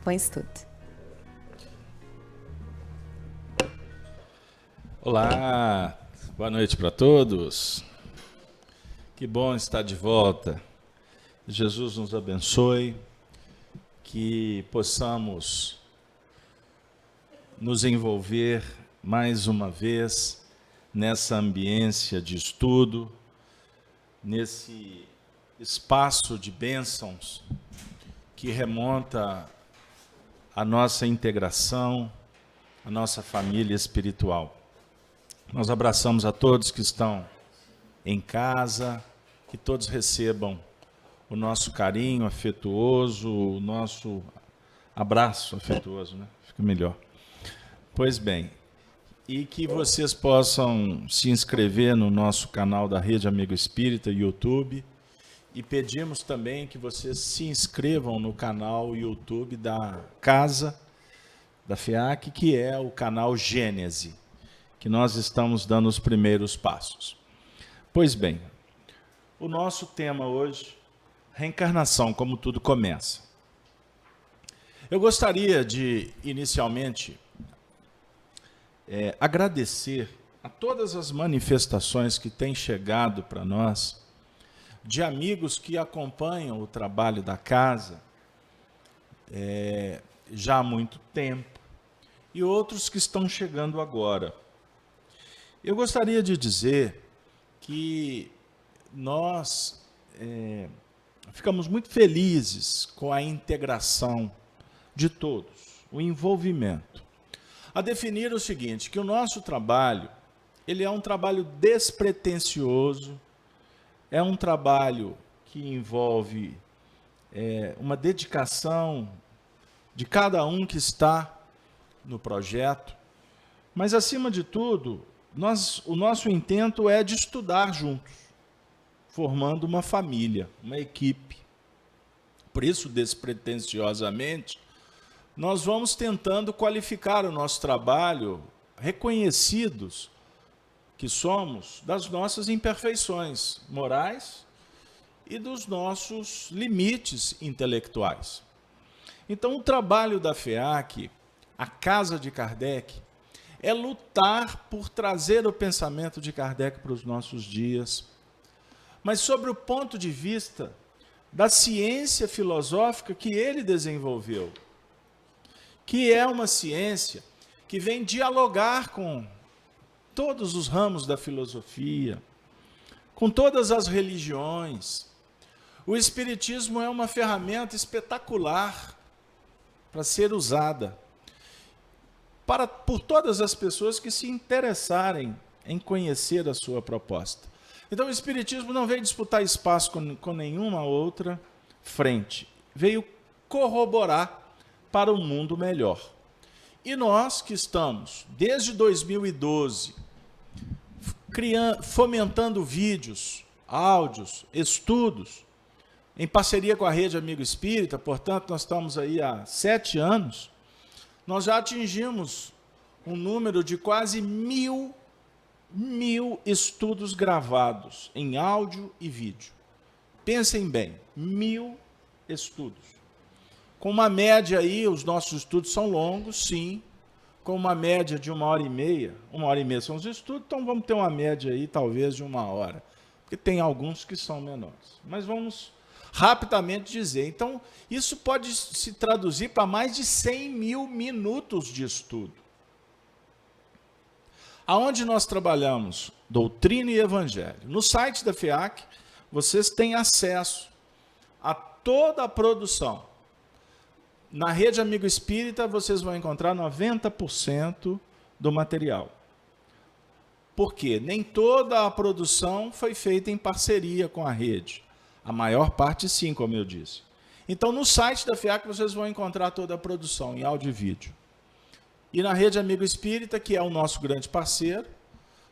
Bom estudo. Olá, boa noite para todos. Que bom estar de volta. Jesus nos abençoe, que possamos nos envolver mais uma vez nessa ambiência de estudo, nesse espaço de bênçãos que remonta à nossa integração, à nossa família espiritual. Nós abraçamos a todos que estão em casa, que todos recebam o nosso carinho afetuoso, o nosso abraço afetuoso, né? Fica melhor. Pois bem, e que vocês possam se inscrever no nosso canal da Rede Amigo Espírita, YouTube, e pedimos também que vocês se inscrevam no canal YouTube da Casa da FEAC, que é o canal Gênese, que nós estamos dando os primeiros passos. Pois bem, o nosso tema hoje, reencarnação, como tudo começa. Eu gostaria de, inicialmente, agradecer a todas as manifestações que têm chegado para nós, de amigos que acompanham o trabalho da casa já há muito tempo, e outros que estão chegando agora. Eu gostaria de dizer que nós ficamos muito felizes com a integração de todos, o envolvimento. A definir o seguinte, que o nosso trabalho, ele é um trabalho despretensioso, é um trabalho que envolve uma dedicação de cada um que está no projeto, mas, acima de tudo, o nosso intento é de estudar juntos, formando uma família, uma equipe. Por isso, despretensiosamente, nós vamos tentando qualificar o nosso trabalho, reconhecidos que somos das nossas imperfeições morais e dos nossos limites intelectuais. Então, o trabalho da FEAC, a Casa de Kardec, é lutar por trazer o pensamento de Kardec para os nossos dias, mas sobre o ponto de vista da ciência filosófica que ele desenvolveu, que é uma ciência que vem dialogar com todos os ramos da filosofia, com todas as religiões. O Espiritismo é uma ferramenta espetacular para ser usada por todas as pessoas que se interessarem em conhecer a sua proposta. Então, o Espiritismo não veio disputar espaço com nenhuma outra frente. Veio corroborar para um mundo melhor. E nós que estamos, desde 2012, fomentando vídeos, áudios, estudos, em parceria com a Rede Amigo Espírita, portanto, nós estamos aí há 7 anos, nós já atingimos um número de quase mil estudos gravados em áudio e vídeo. Pensem bem, 1000 estudos. Com uma média aí, os nossos estudos são longos, sim, com uma média de 1h30, 1h30 são os estudos, então vamos ter uma média aí talvez de 1 hora, porque tem alguns que são menores. Mas vamos rapidamente dizer, então isso pode se traduzir para mais de 100.000 minutos de estudo. Aonde nós trabalhamos doutrina e evangelho. No site da FEAC, vocês têm acesso a toda a produção. Na Rede Amigo Espírita, vocês vão encontrar 90% do material. Por quê? Nem toda a produção foi feita em parceria com a rede. A maior parte, sim, como eu disse. Então, no site da FEAC, vocês vão encontrar toda a produção em áudio e vídeo. E na Rede Amigo Espírita, que é o nosso grande parceiro,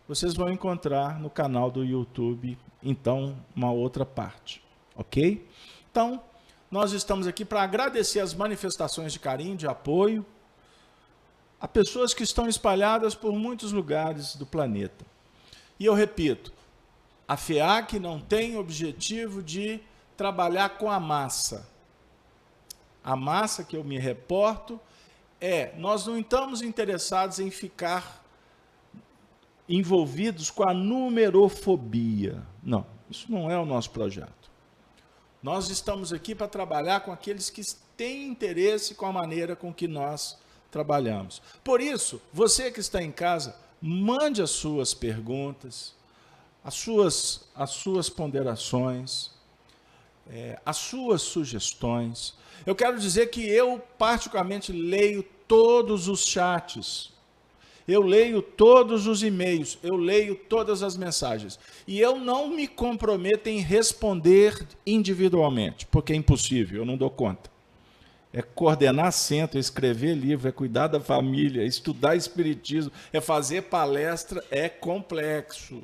vocês vão encontrar no canal do YouTube, então, uma outra parte. Ok? Então, nós estamos aqui para agradecer as manifestações de carinho, de apoio, a pessoas que estão espalhadas por muitos lugares do planeta. E eu repito, a FEAC não tem objetivo de trabalhar com a massa. a massa que eu me reporto nós não estamos interessados em ficar envolvidos com a numerofobia. Não, isso não é o nosso projeto. Nós estamos aqui para trabalhar com aqueles que têm interesse com a maneira com que nós trabalhamos. Por isso, você que está em casa, mande as suas perguntas, as suas ponderações, as suas sugestões. Eu quero dizer que eu, particularmente, leio todos os chats, eu leio todos os e-mails, eu leio todas as mensagens. E eu não me comprometo em responder individualmente, porque é impossível, eu não dou conta. É coordenar centro, é escrever livro, é cuidar da família, é estudar espiritismo, é fazer palestra, é complexo.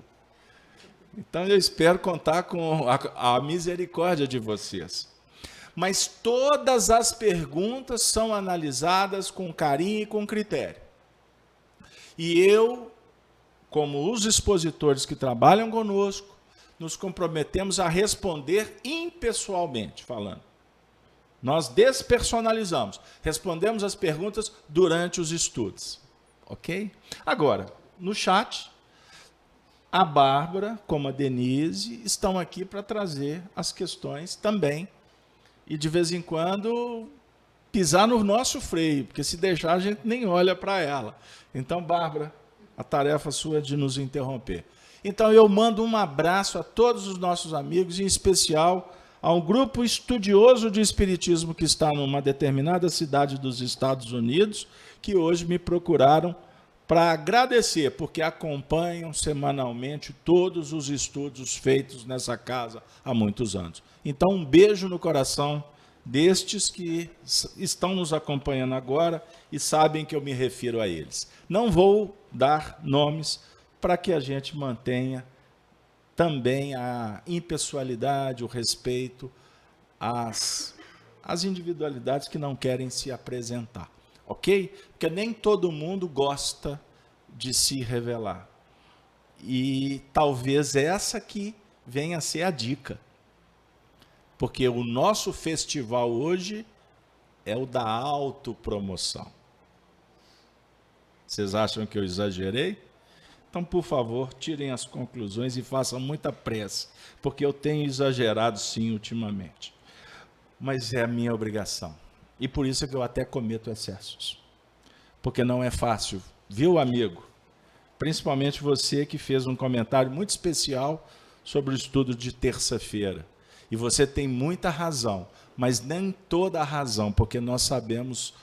Então eu espero contar com a misericórdia de vocês. Mas todas as perguntas são analisadas com carinho e com critério. E eu, como os expositores que trabalham conosco, nos comprometemos a responder impessoalmente, falando. Nós despersonalizamos, respondemos as perguntas durante os estudos. Ok? Agora, no chat, a Bárbara, como a Denise, estão aqui para trazer as questões também. E, de vez em quando, pisar no nosso freio, porque se deixar, a gente nem olha para ela. Então, Bárbara, a tarefa sua é de nos interromper. Então, eu mando um abraço a todos os nossos amigos, em especial a um grupo estudioso de espiritismo que está numa determinada cidade dos Estados Unidos, que hoje me procuraram para agradecer, porque acompanham semanalmente todos os estudos feitos nessa casa há muitos anos. Então, um beijo no coração destes que estão nos acompanhando agora e sabem que eu me refiro a eles. Não vou dar nomes para que a gente mantenha também a impessoalidade, o respeito às individualidades que não querem se apresentar. Ok? Porque nem todo mundo gosta de se revelar. E talvez essa aqui venha a ser a dica. Porque o nosso festival hoje é o da autopromoção. Vocês acham que eu exagerei? Então, por favor, tirem as conclusões e façam muita pressa, porque eu tenho exagerado sim ultimamente. Mas é a minha obrigação. E por isso é que eu até cometo excessos. Porque não é fácil, viu, amigo? Principalmente você que fez um comentário muito especial sobre o estudo de terça-feira. E você tem muita razão, mas nem toda a razão, porque nós sabemos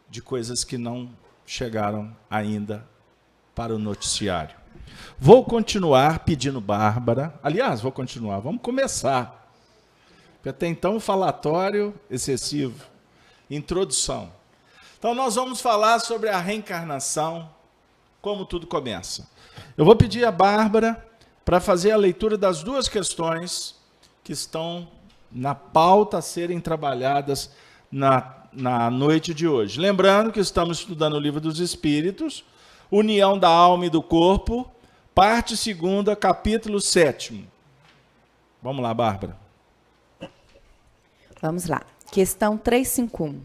de coisas que não chegaram ainda para o noticiário. Vou continuar pedindo Bárbara. Aliás, vou continuar. Vamos começar. Porque até então, falatório excessivo. Introdução. Então, nós vamos falar sobre a reencarnação, como tudo começa. Eu vou pedir a Bárbara para fazer a leitura das duas questões que estão na pauta a serem trabalhadas na noite de hoje. Lembrando que estamos estudando o Livro dos Espíritos, União da Alma e do Corpo, parte 2ª, capítulo 7º. Vamos lá, Bárbara. Vamos lá. Questão 351.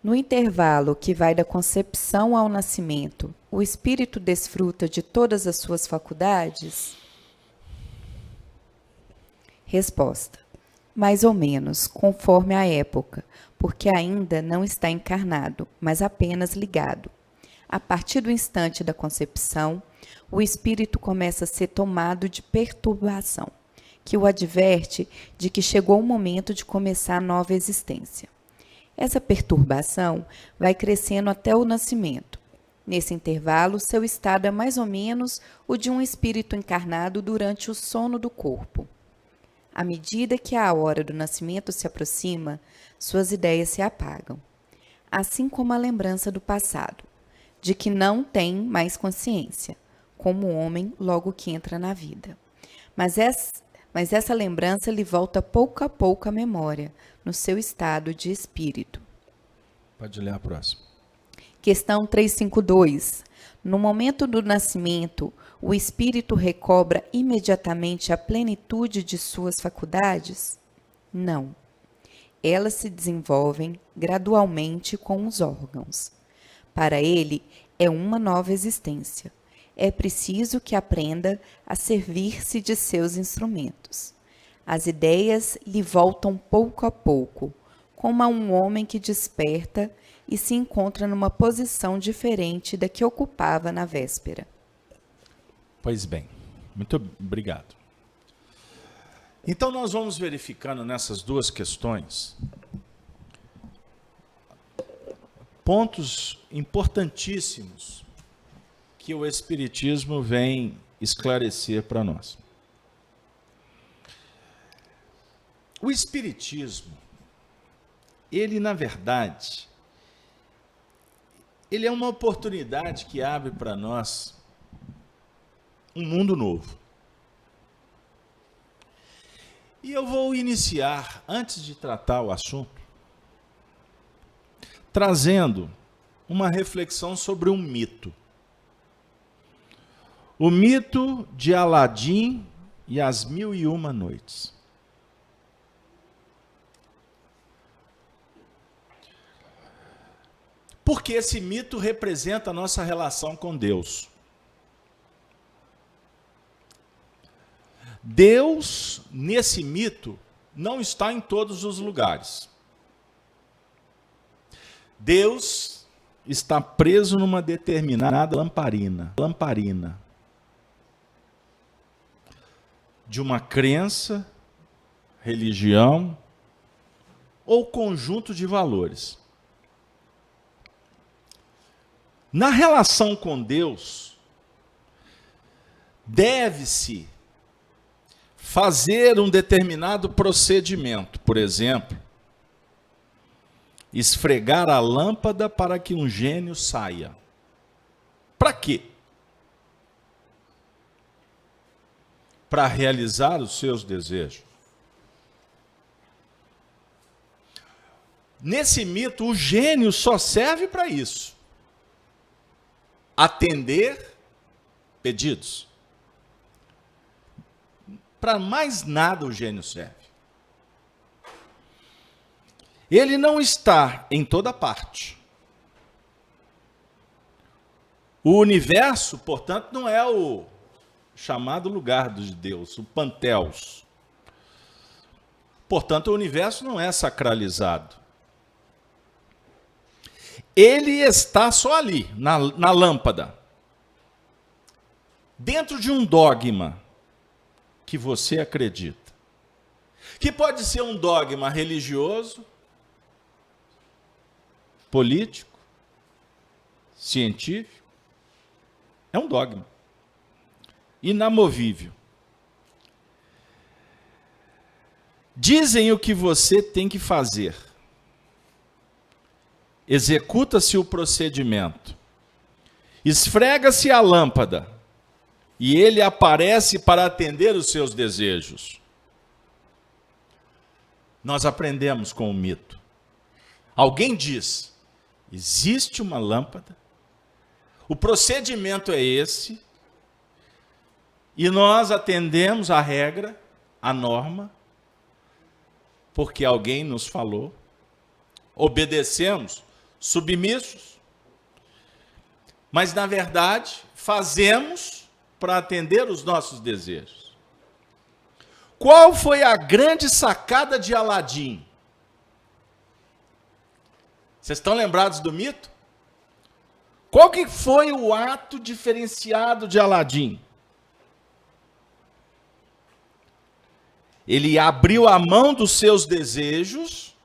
No intervalo que vai da concepção ao nascimento, o espírito desfruta de todas as suas faculdades? Resposta. Mais ou menos, conforme a época, porque ainda não está encarnado, mas apenas ligado. A partir do instante da concepção, o espírito começa a ser tomado de perturbação, que o adverte de que chegou o momento de começar a nova existência. Essa perturbação vai crescendo até o nascimento. Nesse intervalo, seu estado é mais ou menos o de um espírito encarnado durante o sono do corpo. À medida que a hora do nascimento se aproxima, suas ideias se apagam, assim como a lembrança do passado, de que não tem mais consciência, como o homem logo que entra na vida. Mas essa lembrança lhe volta pouco a pouco à memória, no seu estado de espírito. Pode ler a próxima. Questão 352. No momento do nascimento, o espírito recobra imediatamente a plenitude de suas faculdades? Não. elas se desenvolvem gradualmente com os órgãos. Para ele, é uma nova existência. É preciso que aprenda a servir-se de seus instrumentos. As ideias lhe voltam pouco a pouco, como a um homem que desperta e se encontra numa posição diferente da que ocupava na véspera. Pois bem, muito obrigado. Então nós vamos verificando nessas duas questões pontos importantíssimos que o Espiritismo vem esclarecer para nós. O Espiritismo, ele na verdade, ele é uma oportunidade que abre para nós um mundo novo. E eu vou iniciar, antes de tratar o assunto, trazendo uma reflexão sobre um mito. O mito de Aladim e as 1001 Noites. Porque esse mito representa a nossa relação com Deus. Deus, nesse mito, não está em todos os lugares. Deus está preso numa determinada lamparina de uma crença, religião ou conjunto de valores. Na relação com Deus, deve-se fazer um determinado procedimento, por exemplo, esfregar a lâmpada para que um gênio saia. Para quê? Para realizar os seus desejos. Nesse mito, o gênio só serve para isso. Atender pedidos. Para mais nada o gênio serve. Ele não está em toda parte. O universo, portanto, não é o chamado lugar de Deus, o Panteos. Portanto, o universo não é sacralizado. Ele está só ali, na lâmpada. Dentro de um dogma que você acredita. Que pode ser um dogma religioso, político, científico. É um dogma. Inamovível. Dizem o que você tem que fazer. Executa-se o procedimento. Esfrega-se a lâmpada. E ele aparece para atender os seus desejos. Nós aprendemos com o mito. Alguém diz, existe uma lâmpada, o procedimento é esse, e nós atendemos a regra, a norma, porque alguém nos falou, obedecemos, submissos, mas na verdade fazemos para atender os nossos desejos. Qual foi a grande sacada de Aladim? Vocês estão lembrados do mito? Qual que foi o ato diferenciado de Aladim? Ele abriu a mão dos seus desejos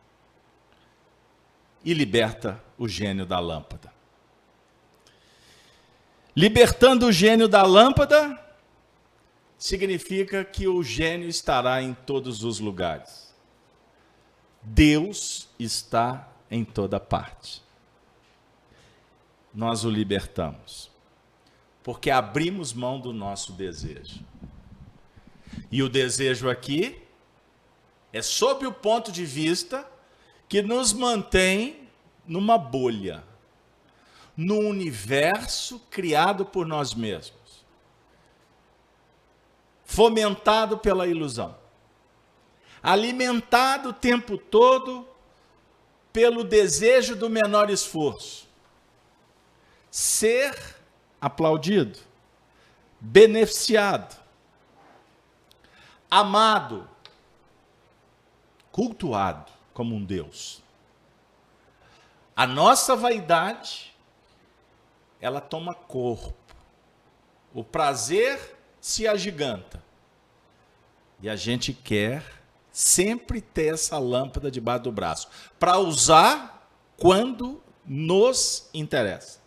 e liberta o gênio da lâmpada. Libertando o gênio da lâmpada, significa que o gênio estará em todos os lugares. Deus está em toda parte. Nós o libertamos, porque abrimos mão do nosso desejo. E o desejo aqui é sob o ponto de vista que nos mantém numa bolha, num universo criado por nós mesmos, fomentado pela ilusão, alimentado o tempo todo pelo desejo do menor esforço. Ser aplaudido, beneficiado, amado, cultuado como um Deus. A nossa vaidade, ela toma corpo. O prazer se agiganta. E a gente quer sempre ter essa lâmpada debaixo do braço, para usar quando nos interessa.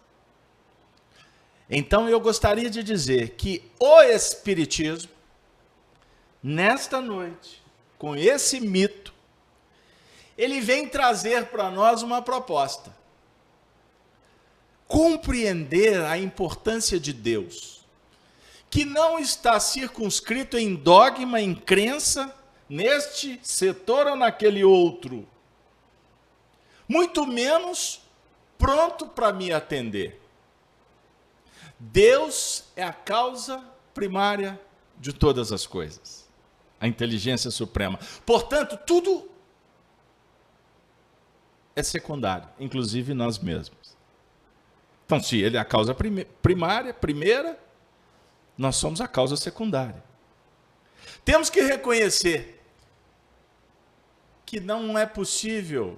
Então eu gostaria de dizer que o Espiritismo, nesta noite, com esse mito, ele vem trazer para nós uma proposta. Compreender a importância de Deus, que não está circunscrito em dogma, em crença, neste setor ou naquele outro. Muito menos pronto para me atender. Deus é a causa primária de todas as coisas. A inteligência suprema. Portanto, tudo é secundário, inclusive nós mesmos. Então, se ele é a causa primeira, nós somos a causa secundária. Temos que reconhecer que não é possível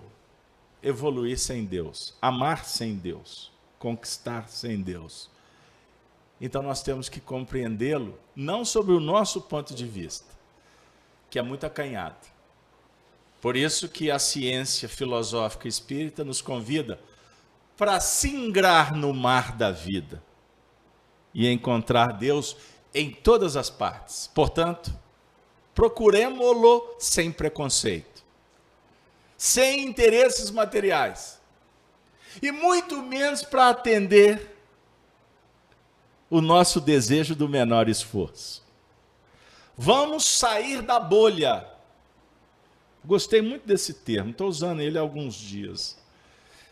evoluir sem Deus, amar sem Deus, conquistar sem Deus. Então nós temos que compreendê-lo, não sob o nosso ponto de vista, que é muito acanhado. Por isso que a ciência filosófica espírita nos convida para singrar no mar da vida e encontrar Deus em todas as partes. Portanto, procuremo-lo sem preconceito, sem interesses materiais, e muito menos para atender o nosso desejo do menor esforço. Vamos sair da bolha. Gostei muito desse termo, estou usando ele há alguns dias.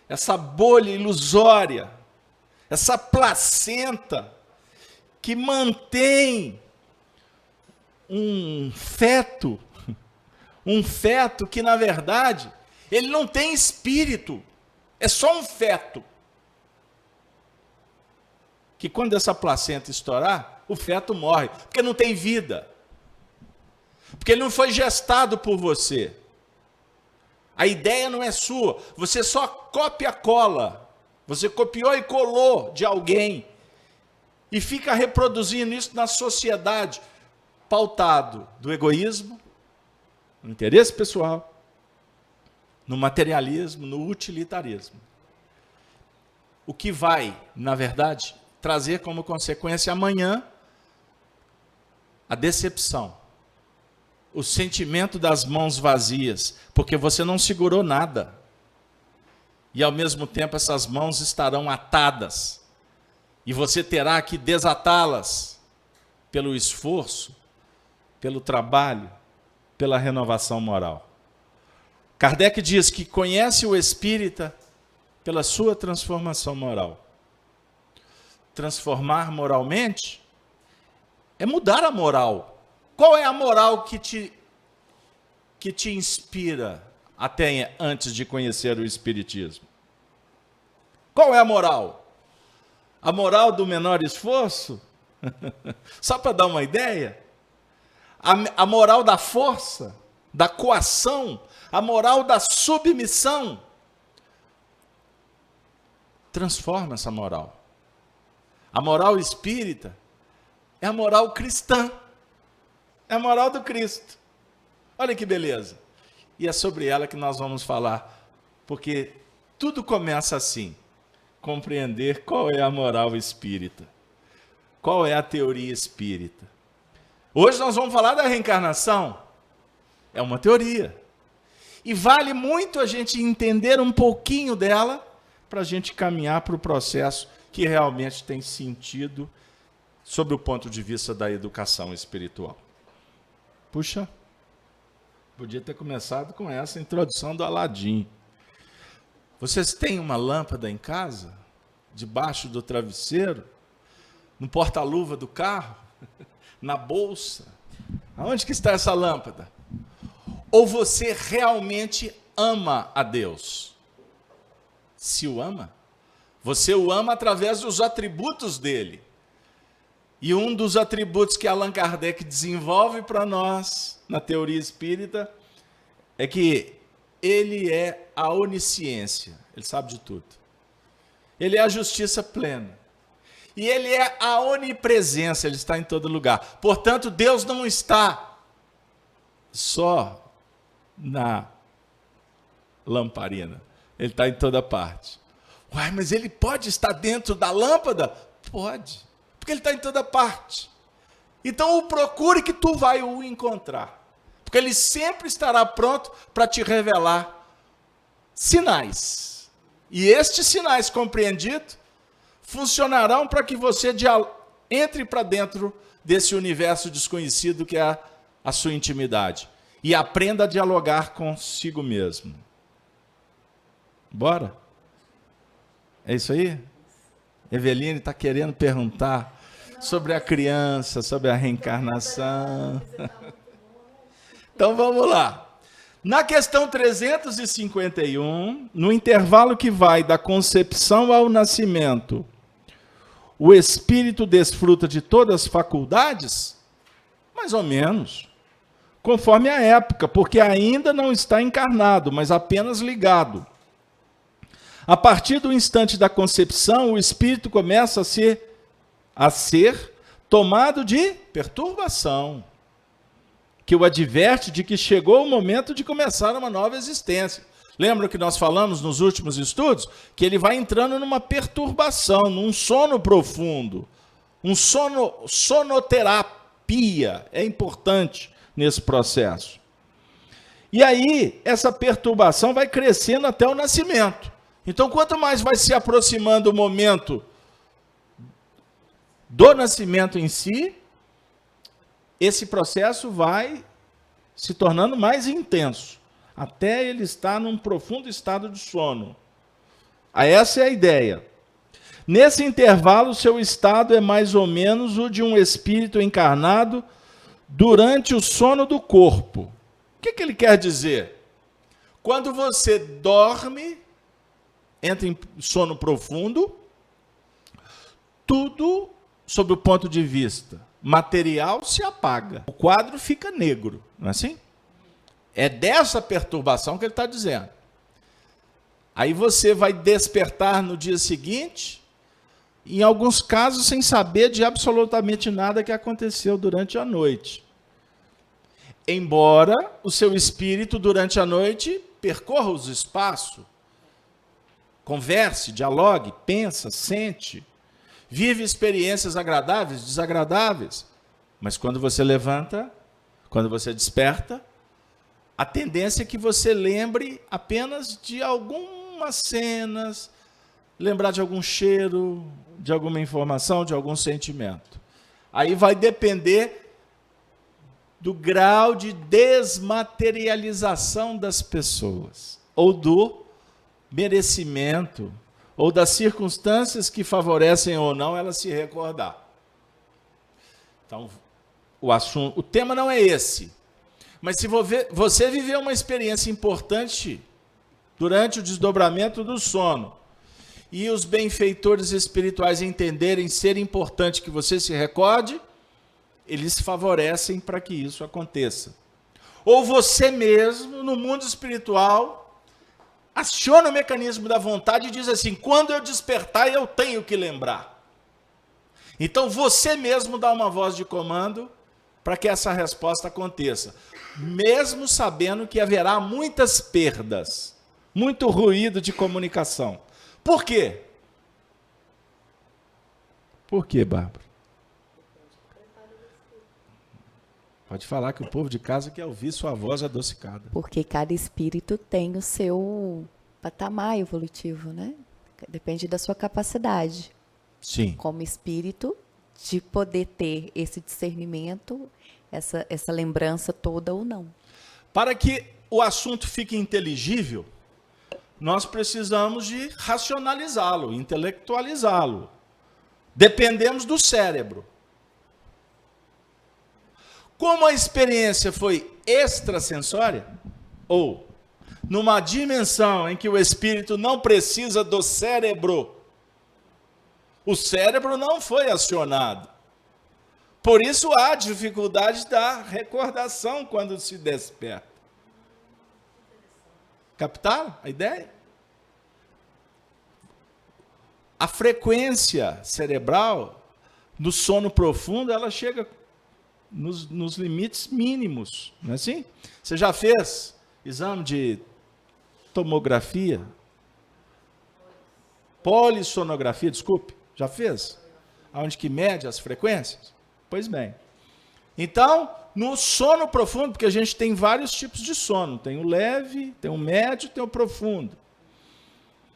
Essa bolha ilusória, essa placenta que mantém um feto que, na verdade, ele não tem espírito, é só um feto. Que quando essa placenta estourar, o feto morre, porque não tem vida. Porque ele não foi gestado por você. A ideia não é sua, você só copia a cola. Você copiou e colou de alguém e fica reproduzindo isso na sociedade, pautado do egoísmo, no interesse pessoal, no materialismo, no utilitarismo. O que vai, na verdade, trazer como consequência amanhã a decepção, o sentimento das mãos vazias, porque você não segurou nada. E ao mesmo tempo essas mãos estarão atadas. E você terá que desatá-las pelo esforço, pelo trabalho, pela renovação moral. Kardec diz que conhece o espírita pela sua transformação moral. Transformar moralmente é mudar a moral. Qual é a moral que te inspira até antes de conhecer o Espiritismo? Qual é a moral? A moral do menor esforço? Só para dar uma ideia. A moral da força, da coação, a moral da submissão. Transforma essa moral. A moral espírita é a moral cristã. É a moral do Cristo. Olha que beleza. E é sobre ela que nós vamos falar, porque tudo começa assim. Compreender qual é a moral espírita. Qual é a teoria espírita. Hoje nós vamos falar da reencarnação. É uma teoria. E vale muito a gente entender um pouquinho dela para a gente caminhar para o processo que realmente tem sentido sob o ponto de vista da educação espiritual. Puxa, podia ter começado com essa introdução do Aladim. Vocês têm uma lâmpada em casa? Debaixo do travesseiro? No porta-luva do carro? Na bolsa? Aonde que está essa lâmpada? Ou você realmente ama a Deus? se o ama. Você o ama através dos atributos dele. E um dos atributos que Allan Kardec desenvolve para nós, na teoria espírita, é que ele é a onisciência. Ele sabe de tudo. Ele é a justiça plena. E ele é a onipresença, ele está em todo lugar. Portanto, Deus não está só na lamparina. Ele está em toda parte. Uai, mas ele pode estar dentro da lâmpada? Pode, porque ele está em toda parte. Então o procure que tu vai o encontrar. Porque ele sempre estará pronto para te revelar sinais. E estes sinais compreendidos funcionarão para que você entre para dentro desse universo desconhecido que é a sua intimidade. E aprenda a dialogar consigo mesmo. Bora? É isso aí? Eveline está querendo perguntar sobre a criança, sobre a reencarnação. Então vamos lá. Na questão 351, no intervalo que vai da concepção ao nascimento, o espírito desfruta de todas as faculdades? Mais ou menos. Conforme a época, porque ainda não está encarnado, mas apenas ligado. A partir do instante da concepção, o espírito começa a ser tomado de perturbação, que o adverte de que chegou o momento de começar uma nova existência. Lembra que nós falamos nos últimos estudos? Que ele vai entrando numa perturbação, num sono profundo, sonoterapia, é importante nesse processo. E aí, essa perturbação vai crescendo até o nascimento. Então, quanto mais vai se aproximando o momento do nascimento em si, esse processo vai se tornando mais intenso, até ele estar num profundo estado de sono. Essa é a ideia. Nesse intervalo, seu estado é mais ou menos o de um espírito encarnado durante o sono do corpo. O que ele quer dizer? Quando você dorme, entra em sono profundo, tudo, sob o ponto de vista material, se apaga. O quadro fica negro, não é assim? É dessa perturbação que ele está dizendo. Aí você vai despertar no dia seguinte, em alguns casos sem saber de absolutamente nada que aconteceu durante a noite. Embora o seu espírito, durante a noite, percorra os espaços, converse, dialogue, pensa, sente, vive experiências agradáveis, desagradáveis. Mas quando você levanta, quando você desperta, a tendência é que você lembre apenas de algumas cenas, lembrar de algum cheiro, de alguma informação, de algum sentimento. Aí vai depender do grau de desmaterialização das pessoas, ou do merecimento, ou das circunstâncias que favorecem ou não ela se recordar. Então, o tema não é esse. Mas se você viver uma experiência importante durante o desdobramento do sono, e os benfeitores espirituais entenderem ser importante que você se recorde, eles favorecem para que isso aconteça. Ou você mesmo, no mundo espiritual, aciona o mecanismo da vontade e diz assim: quando eu despertar, eu tenho que lembrar. Então você mesmo dá uma voz de comando para que essa resposta aconteça, mesmo sabendo que haverá muitas perdas, muito ruído de comunicação. Por quê? Por quê, Bárbara? Pode falar que o povo de casa quer ouvir sua voz adocicada. Porque cada espírito tem o seu patamar evolutivo, né? Depende da sua capacidade. Sim. Como espírito, de poder ter esse discernimento, essa lembrança toda ou não. Para que o assunto fique inteligível, nós precisamos de racionalizá-lo, intelectualizá-lo. Dependemos do cérebro. Como a experiência foi extrasensória, ou numa dimensão em que o espírito não precisa do cérebro. O cérebro não foi acionado. Por isso há dificuldade da recordação quando se desperta. Captaram a ideia? A frequência cerebral no sono profundo, ela chega nos limites mínimos, não é assim? Você já fez exame de tomografia? Polissonografia, desculpe, já fez? Onde que mede as frequências? Pois bem. Então, no sono profundo, porque a gente tem vários tipos de sono, tem o leve, tem o médio, tem o profundo.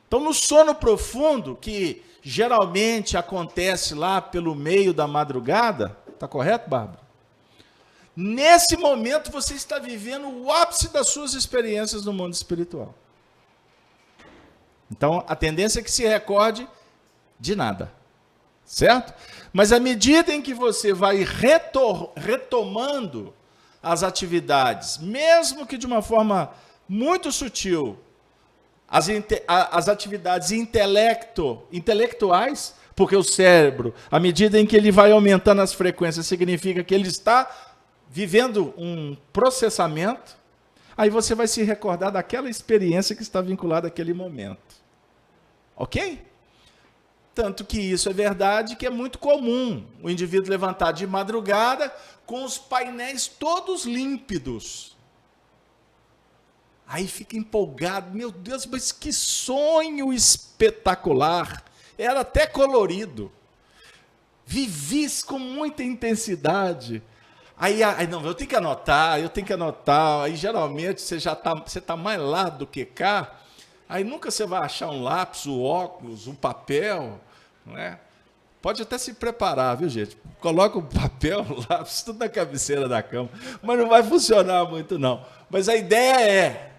Então, no sono profundo, que geralmente acontece lá pelo meio da madrugada, está correto, Bárbara? Nesse momento, você está vivendo o ápice das suas experiências no mundo espiritual. Então, a tendência é que se recorde de nada, certo? Mas à medida em que você vai retomando as atividades, mesmo que de uma forma muito sutil, as atividades intelectuais, porque o cérebro, à medida em que ele vai aumentando as frequências, significa que ele está vivendo um processamento, aí você vai se recordar daquela experiência que está vinculada àquele momento. Ok? Tanto que isso é verdade, que é muito comum o indivíduo levantar de madrugada com os painéis todos límpidos. Aí fica empolgado, meu Deus, mas que sonho espetacular! Era até colorido. Vivi isso com muita intensidade. Aí não, eu tenho que anotar. Aí geralmente você está mais lá do que cá. Aí nunca você vai achar um lápis, um óculos, um papel, não é? Pode até se preparar, viu, gente? Coloca o papel, o lápis, tudo na cabeceira da cama, mas não vai funcionar muito, não. Mas a ideia é,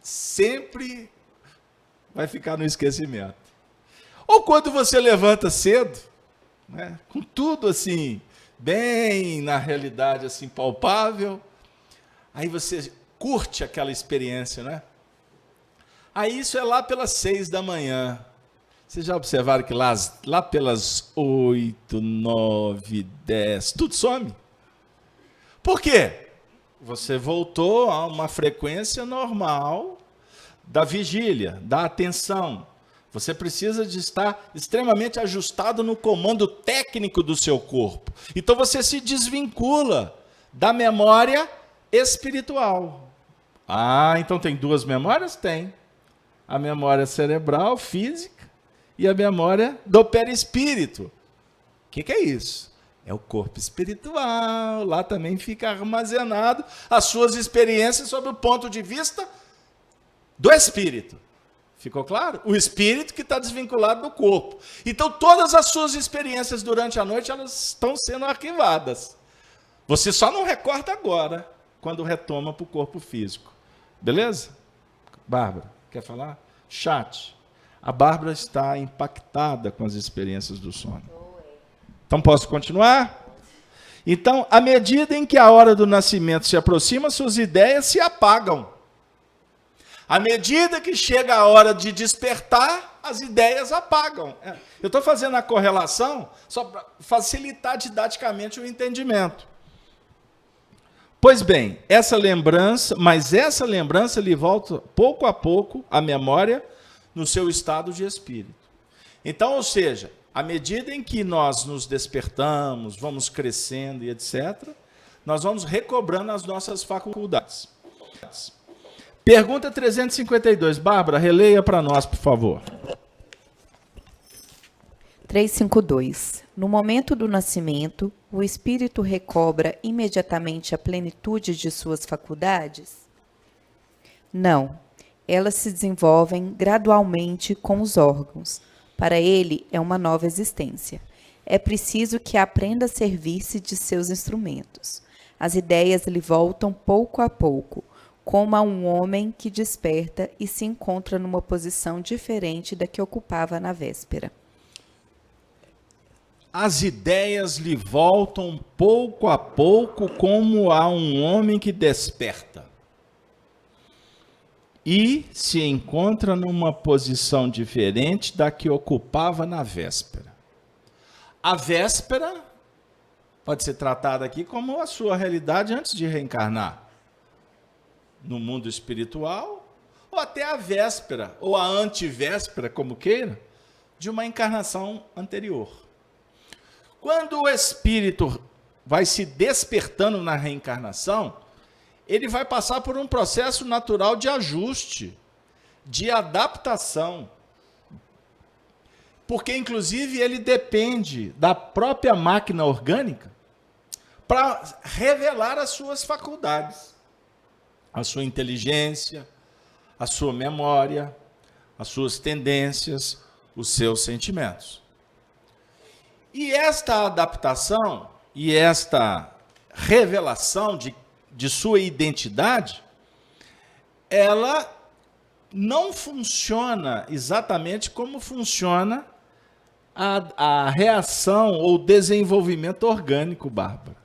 sempre vai ficar no esquecimento. Ou quando você levanta cedo, né, com tudo assim, bem na realidade assim palpável, aí você curte aquela experiência, né? Aí isso é lá pelas 6 da manhã. Vocês já observaram que lá pelas 8, 9, 10, tudo some? Por quê? Você voltou a uma frequência normal da vigília, da atenção. Você precisa de estar extremamente ajustado no comando técnico do seu corpo. Então você se desvincula da memória espiritual. Ah, então tem duas memórias? Tem. A memória cerebral, física, e a memória do perispírito. O que é isso? É o corpo espiritual. Lá também fica armazenado as suas experiências sob o ponto de vista do espírito. Ficou claro? O espírito que está desvinculado do corpo. Então, todas as suas experiências durante a noite, elas estão sendo arquivadas. Você só não recorda agora, quando retoma para o corpo físico. Beleza? Bárbara, quer falar? Chat. A Bárbara está impactada com as experiências do sono. Então, posso continuar? Então, à medida em que a hora do nascimento se aproxima, suas ideias se apagam. À medida que chega a hora de despertar, as ideias apagam. Eu estou fazendo a correlação só para facilitar didaticamente o entendimento. Pois bem, essa lembrança lhe volta pouco a pouco à memória no seu estado de espírito. Então, ou seja, à medida em que nós nos despertamos, vamos crescendo e etc., nós vamos recobrando as nossas faculdades. Pergunta 352. Bárbara, releia para nós, por favor. 352. No momento do nascimento, o espírito recobra imediatamente a plenitude de suas faculdades? Não. Elas se desenvolvem gradualmente com os órgãos. Para ele, é uma nova existência. É preciso que aprenda a servir-se de seus instrumentos. As ideias lhe voltam pouco a pouco, como a um homem que desperta e se encontra numa posição diferente da que ocupava na véspera. As ideias lhe voltam pouco a pouco, como a um homem que desperta. e se encontra numa posição diferente da que ocupava na véspera. A véspera pode ser tratada aqui como a sua realidade antes de reencarnar, no mundo espiritual, ou até a véspera, ou a antivéspera, como queira, de uma encarnação anterior. Quando o espírito vai se despertando na reencarnação, ele vai passar por um processo natural de ajuste, de adaptação. Porque, inclusive, ele depende da própria máquina orgânica para revelar as suas faculdades, a sua inteligência, a sua memória, as suas tendências, os seus sentimentos. E esta adaptação e esta revelação de sua identidade, ela não funciona exatamente como funciona a reação ou desenvolvimento orgânico, Bárbara.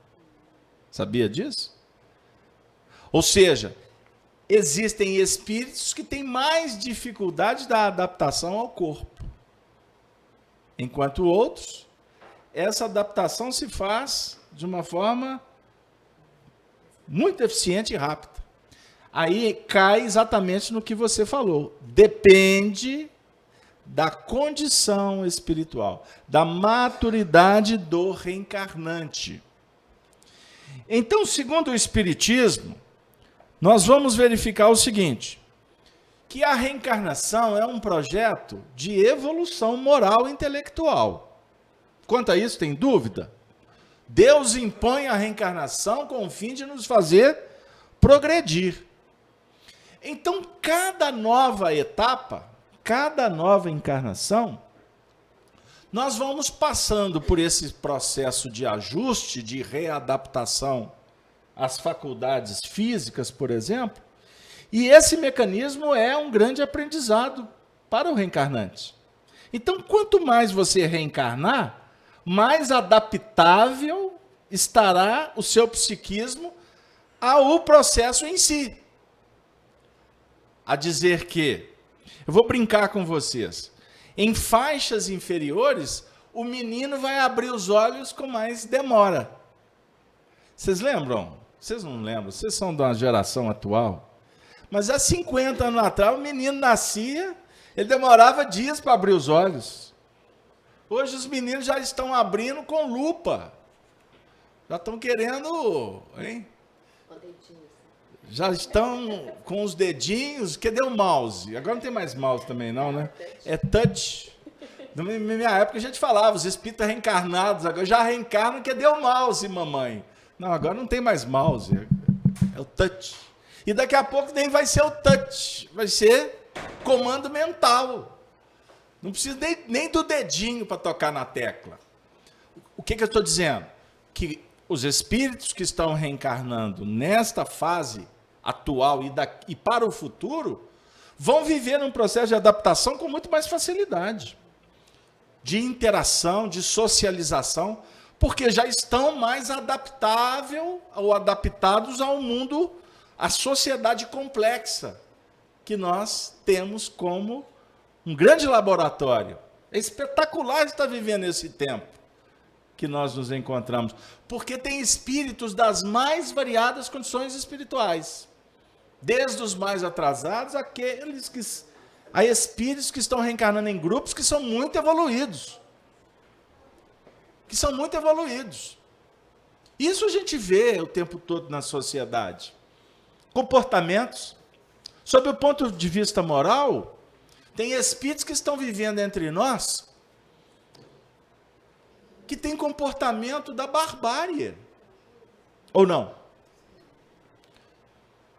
Sabia disso? Ou seja, existem espíritos que têm mais dificuldade da adaptação ao corpo, enquanto outros, essa adaptação se faz de uma forma muito eficiente e rápida. Aí cai exatamente no que você falou. Depende da condição espiritual, da maturidade do reencarnante. Então, segundo o Espiritismo, nós vamos verificar o seguinte, que a reencarnação é um projeto de evolução moral e intelectual. Quanto a isso, tem dúvida? Deus impõe a reencarnação com o fim de nos fazer progredir. Então, cada nova etapa, cada nova encarnação, nós vamos passando por esse processo de ajuste, de readaptação às faculdades físicas, por exemplo, e esse mecanismo é um grande aprendizado para o reencarnante. Então, quanto mais você reencarnar, mais adaptável estará o seu psiquismo ao processo em si. A dizer que, eu vou brincar com vocês, em faixas inferiores, o menino vai abrir os olhos com mais demora. Vocês lembram? Vocês não lembram, vocês são de uma geração atual. Mas há 50 anos atrás, o menino nascia, ele demorava dias para abrir os olhos. Hoje os meninos já estão abrindo com lupa. Já estão querendo, hein? Já estão com os dedinhos. Cadê o mouse? Agora não tem mais mouse também não, né? É touch. Na minha época a gente falava, os espíritos reencarnados, agora já reencarnam, cadê o mouse, mamãe? Não, agora não tem mais mouse, é o touch. E daqui a pouco nem vai ser o touch, vai ser comando mental. Não precisa nem do dedinho para tocar na tecla. O que eu estou dizendo? Que os espíritos que estão reencarnando nesta fase atual e para o futuro, vão viver um processo de adaptação com muito mais facilidade. De interação, de socialização, porque já estão mais adaptáveis ou adaptados ao mundo, à sociedade complexa que nós temos como um grande laboratório. É espetacular estar vivendo esse tempo que nós nos encontramos, porque tem espíritos das mais variadas condições espirituais, desde os mais atrasados, a espíritos que estão reencarnando em grupos que são muito evoluídos. Isso a gente vê o tempo todo na sociedade. Comportamentos. Sob o ponto de vista moral, tem espíritos que estão vivendo entre nós que têm comportamento da barbárie. Ou não?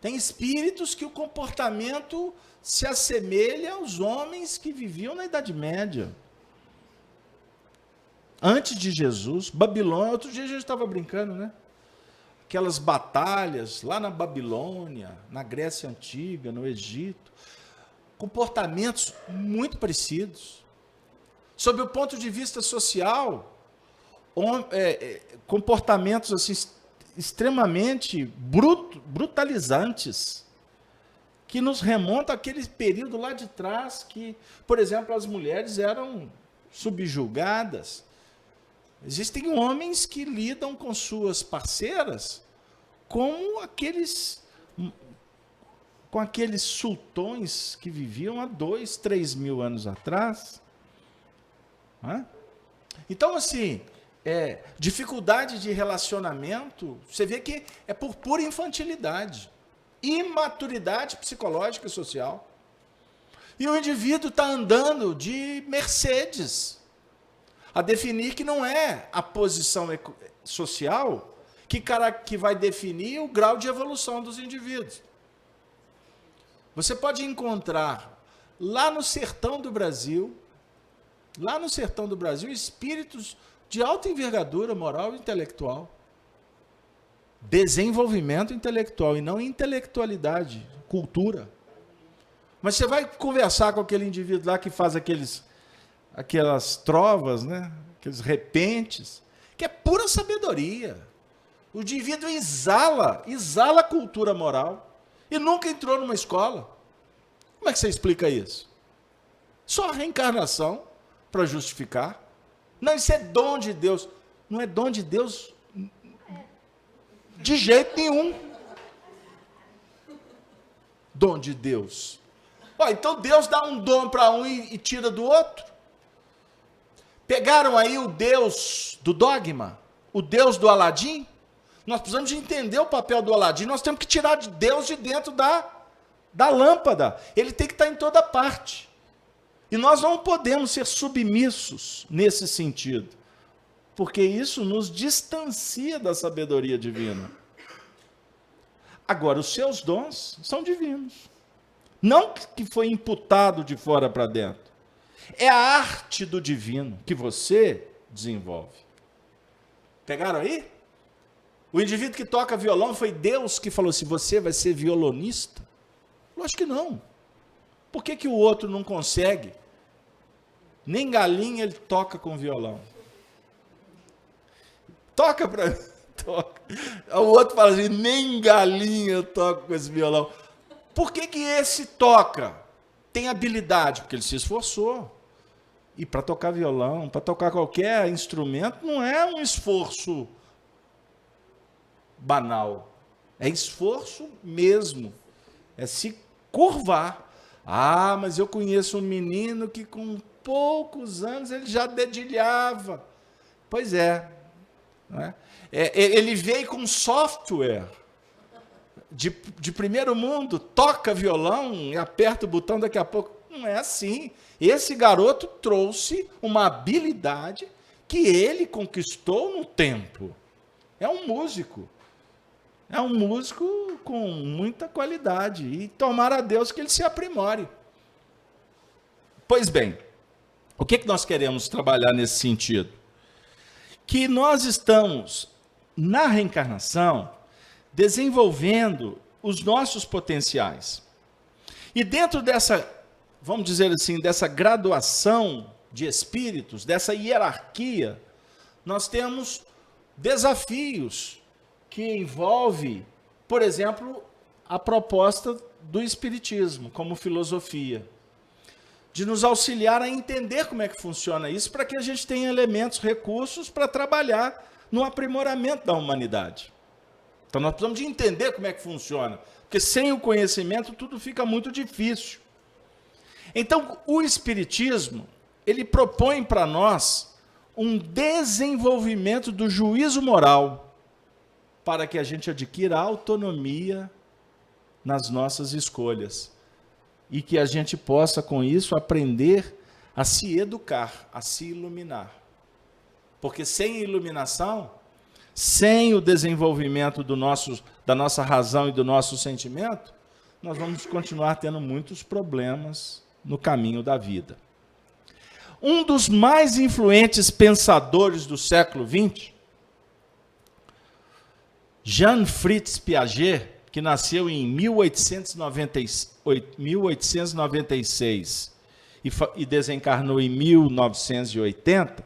Tem espíritos que o comportamento se assemelha aos homens que viviam na Idade Média. Antes de Jesus, Babilônia, outro dia a gente estava brincando, né? Aquelas batalhas lá na Babilônia, na Grécia Antiga, no Egito. Comportamentos muito parecidos. Sob o ponto de vista social, comportamentos assim, extremamente brutalizantes. que nos remonta àquele período lá de trás que, por exemplo, as mulheres eram subjugadas. Existem homens que lidam com suas parceiras como com aqueles sultões que viviam há 2, 3 mil anos atrás. Então, assim, dificuldade de relacionamento, você vê que é por pura infantilidade, imaturidade psicológica e social. E o indivíduo está andando de Mercedes, a definir que não é a posição social que vai definir o grau de evolução dos indivíduos. Você pode encontrar lá no sertão do Brasil, espíritos de alta envergadura moral e intelectual. Desenvolvimento intelectual e não intelectualidade, cultura. Mas você vai conversar com aquele indivíduo lá que faz aquelas trovas, né? Aqueles repentes, que é pura sabedoria. O indivíduo exala cultura moral e nunca entrou numa escola. Como é que você explica isso? Só a reencarnação para justificar. Não, isso é dom de Deus. Não é dom de Deus de jeito nenhum. Dom de Deus. Então Deus dá um dom para um e tira do outro. Pegaram aí o Deus do dogma, o Deus do Aladim. Nós precisamos de entender o papel do Aladim. Nós temos que tirar de Deus de dentro da lâmpada. Ele tem que estar em toda parte. E nós não podemos ser submissos nesse sentido, porque isso nos distancia da sabedoria divina. Agora, os seus dons são divinos. Não que foi imputado de fora para dentro. É a arte do divino que você desenvolve. Pegaram aí? O indivíduo que toca violão, foi Deus que falou assim, você vai ser violonista? Lógico que não. Por que o outro não consegue? Nem galinha ele toca com violão. Toca para mim. Toca. O outro fala assim, nem galinha toca com esse violão. Por que esse toca? Tem habilidade, porque ele se esforçou. E para tocar violão, para tocar qualquer instrumento, não é um esforço banal. É esforço mesmo. É se curvar. Mas eu conheço um menino que com poucos anos ele já dedilhava. Pois é. Não é? Ele veio com software de primeiro mundo, toca violão e aperta o botão daqui a pouco. Não é assim. Esse garoto trouxe uma habilidade que ele conquistou no tempo. É um músico. É um músico com muita qualidade. E tomara a Deus que ele se aprimore. Pois bem, o que nós queremos trabalhar nesse sentido? Que nós estamos, na reencarnação, desenvolvendo os nossos potenciais. E dentro dessa, vamos dizer assim, dessa graduação de espíritos, dessa hierarquia, nós temos desafios que envolve, por exemplo, a proposta do espiritismo como filosofia, de nos auxiliar a entender como é que funciona isso, para que a gente tenha elementos, recursos para trabalhar no aprimoramento da humanidade. Então nós precisamos de entender como é que funciona, porque sem o conhecimento tudo fica muito difícil. Então o espiritismo, ele propõe para nós um desenvolvimento do juízo moral, para que a gente adquira autonomia nas nossas escolhas. E que a gente possa, com isso, aprender a se educar, a se iluminar. Porque sem iluminação, sem o desenvolvimento da nossa razão e do nosso sentimento, nós vamos continuar tendo muitos problemas no caminho da vida. Um dos mais influentes pensadores do século XX, Jean Fritz Piaget, que nasceu em 1896 e desencarnou em 1980,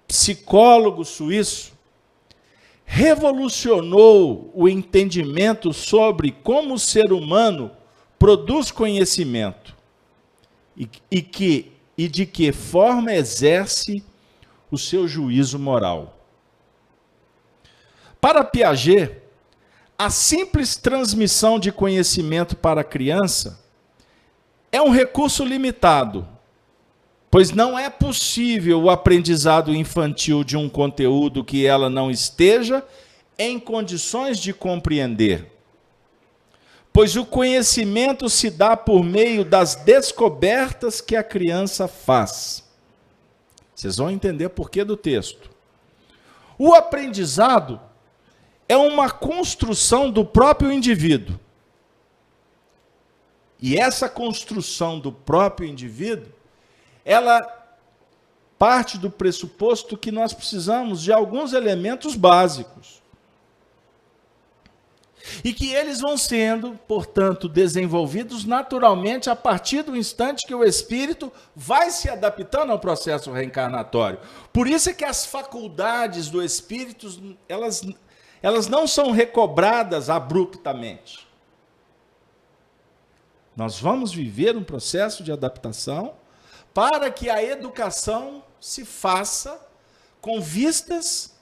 psicólogo suíço, revolucionou o entendimento sobre como o ser humano produz conhecimento e de que forma exerce o seu juízo moral. Para Piaget, a simples transmissão de conhecimento para a criança é um recurso limitado, pois não é possível o aprendizado infantil de um conteúdo que ela não esteja em condições de compreender. Pois o conhecimento se dá por meio das descobertas que a criança faz. Vocês vão entender o porquê do texto. O aprendizado é uma construção do próprio indivíduo. E essa construção do próprio indivíduo, ela parte do pressuposto que nós precisamos de alguns elementos básicos. E que eles vão sendo, portanto, desenvolvidos naturalmente a partir do instante que o espírito vai se adaptando ao processo reencarnatório. Por isso é que as faculdades do espírito, elas não são recobradas abruptamente. Nós vamos viver um processo de adaptação para que a educação se faça com vistas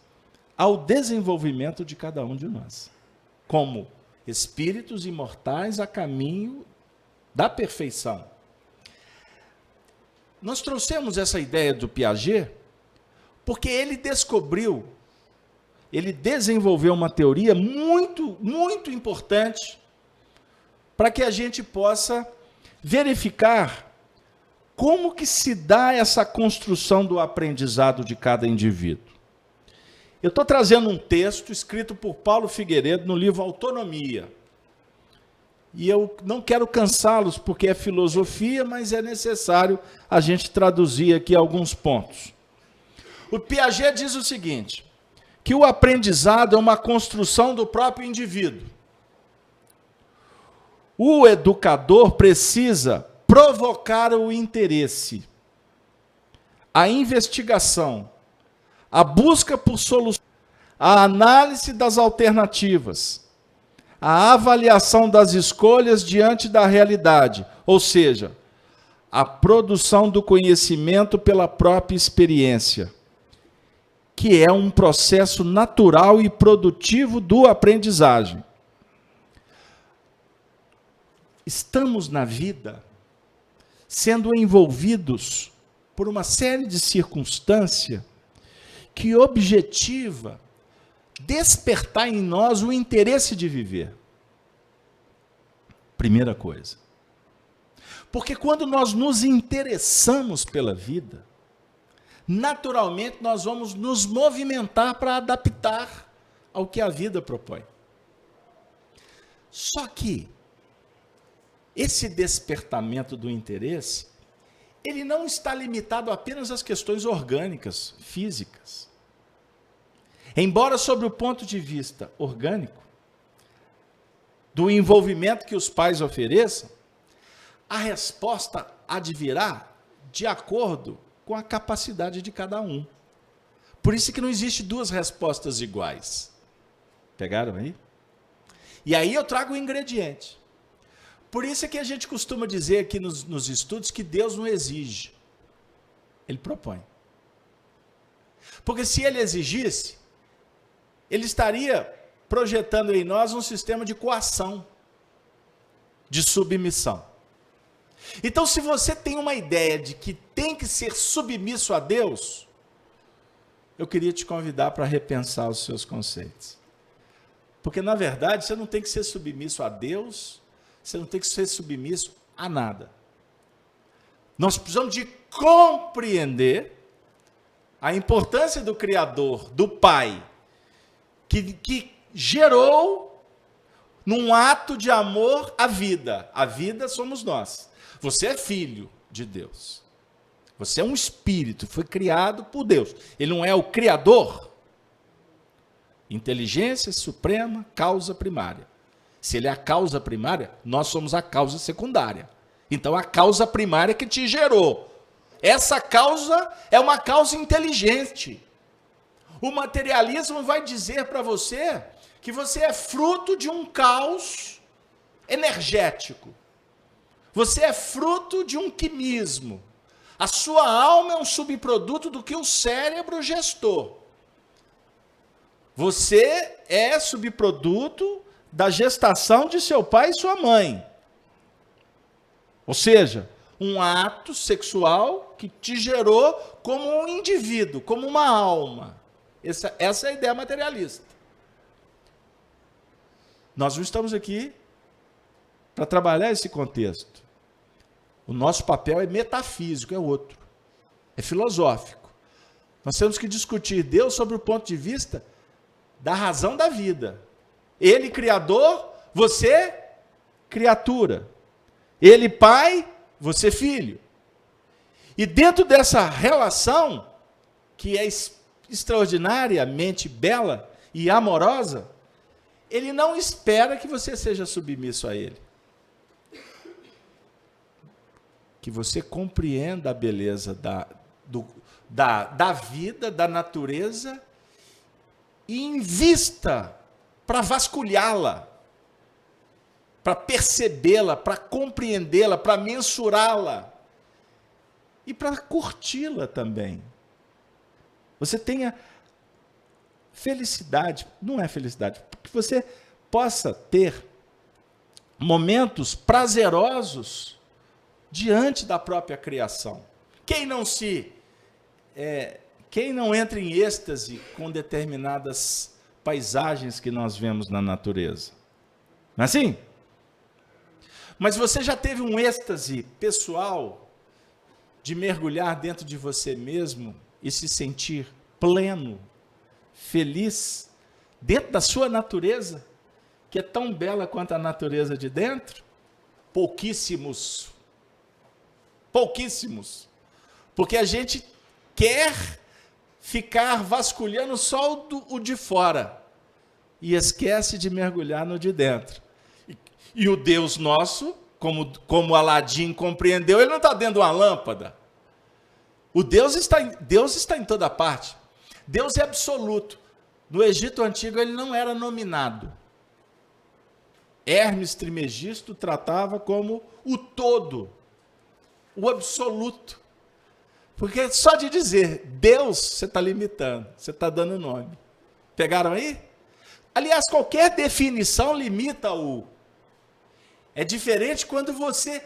ao desenvolvimento de cada um de nós, como espíritos imortais a caminho da perfeição. Nós trouxemos essa ideia do Piaget porque ele desenvolveu uma teoria muito, muito importante para que a gente possa verificar como que se dá essa construção do aprendizado de cada indivíduo. Eu estou trazendo um texto escrito por Paulo Figueiredo no livro Autonomia. E eu não quero cansá-los porque é filosofia, mas é necessário a gente traduzir aqui alguns pontos. O Piaget diz o seguinte, que o aprendizado é uma construção do próprio indivíduo. O educador precisa provocar o interesse, a investigação, a busca por soluções, a análise das alternativas, a avaliação das escolhas diante da realidade, ou seja, a produção do conhecimento pela própria experiência, que é um processo natural e produtivo do aprendizagem. Estamos na vida sendo envolvidos por uma série de circunstâncias que objetiva despertar em nós o interesse de viver. Primeira coisa. Porque quando nós nos interessamos pela vida, naturalmente nós vamos nos movimentar para adaptar ao que a vida propõe. Só que esse despertamento do interesse, ele não está limitado apenas às questões orgânicas, físicas. Embora, sobre o ponto de vista orgânico, do envolvimento que os pais ofereçam, a resposta advirá de acordo com a capacidade de cada um. Por isso que não existe duas respostas iguais. Pegaram aí? E aí eu trago o ingrediente. Por isso é que a gente costuma dizer aqui nos estudos que Deus não exige. Ele propõe. Porque se ele exigisse, ele estaria projetando em nós um sistema de coação, de submissão. Então, se você tem uma ideia de que tem que ser submisso a Deus, eu queria te convidar para repensar os seus conceitos. Porque, na verdade, você não tem que ser submisso a Deus, você não tem que ser submisso a nada. Nós precisamos de compreender a importância do Criador, do Pai, que gerou, num ato de amor, a vida. A vida somos nós. Você é filho de Deus. Você é um espírito, foi criado por Deus. Ele não é o Criador. Inteligência suprema, causa primária. Se ele é a causa primária, nós somos a causa secundária. Então, a causa primária que te gerou. Essa causa é uma causa inteligente. O materialismo vai dizer para você que você é fruto de um caos energético. Você é fruto de um quimismo. A sua alma é um subproduto do que o cérebro gestou. Você é subproduto da gestação de seu pai e sua mãe. Ou seja, um ato sexual que te gerou como um indivíduo, como uma alma. Essa é a ideia materialista. Nós não estamos aqui para trabalhar esse contexto. O nosso papel é metafísico, é outro. É filosófico. Nós temos que discutir Deus sobre o ponto de vista da razão da vida. Ele, criador, você, criatura. Ele, pai, você, filho. E dentro dessa relação, que é extraordinariamente bela e amorosa, ele não espera que você seja submisso a ele. Que você compreenda a beleza da vida, da natureza, e invista para vasculhá-la, para percebê-la, para compreendê-la, para mensurá-la e para curti-la também. Você tenha felicidade, não é felicidade, que você possa ter momentos prazerosos diante da própria criação. Quem não entra em êxtase com determinadas paisagens que nós vemos na natureza? Não é assim? Mas você já teve um êxtase pessoal de mergulhar dentro de você mesmo e se sentir pleno, feliz, dentro da sua natureza, que é tão bela quanto a natureza de dentro? Pouquíssimos. Pouquíssimos. Porque a gente quer ficar vasculhando só o de fora e esquece de mergulhar no de dentro. E o Deus nosso, como Aladim compreendeu, ele não está dentro de uma lâmpada. Deus está em toda parte. Deus é absoluto. No Egito Antigo ele não era nominado. Hermes Trismegisto tratava como o todo, o absoluto. Porque só de dizer Deus, você está limitando, você está dando nome. Pegaram aí? Aliás, qualquer definição limita-o. É diferente quando você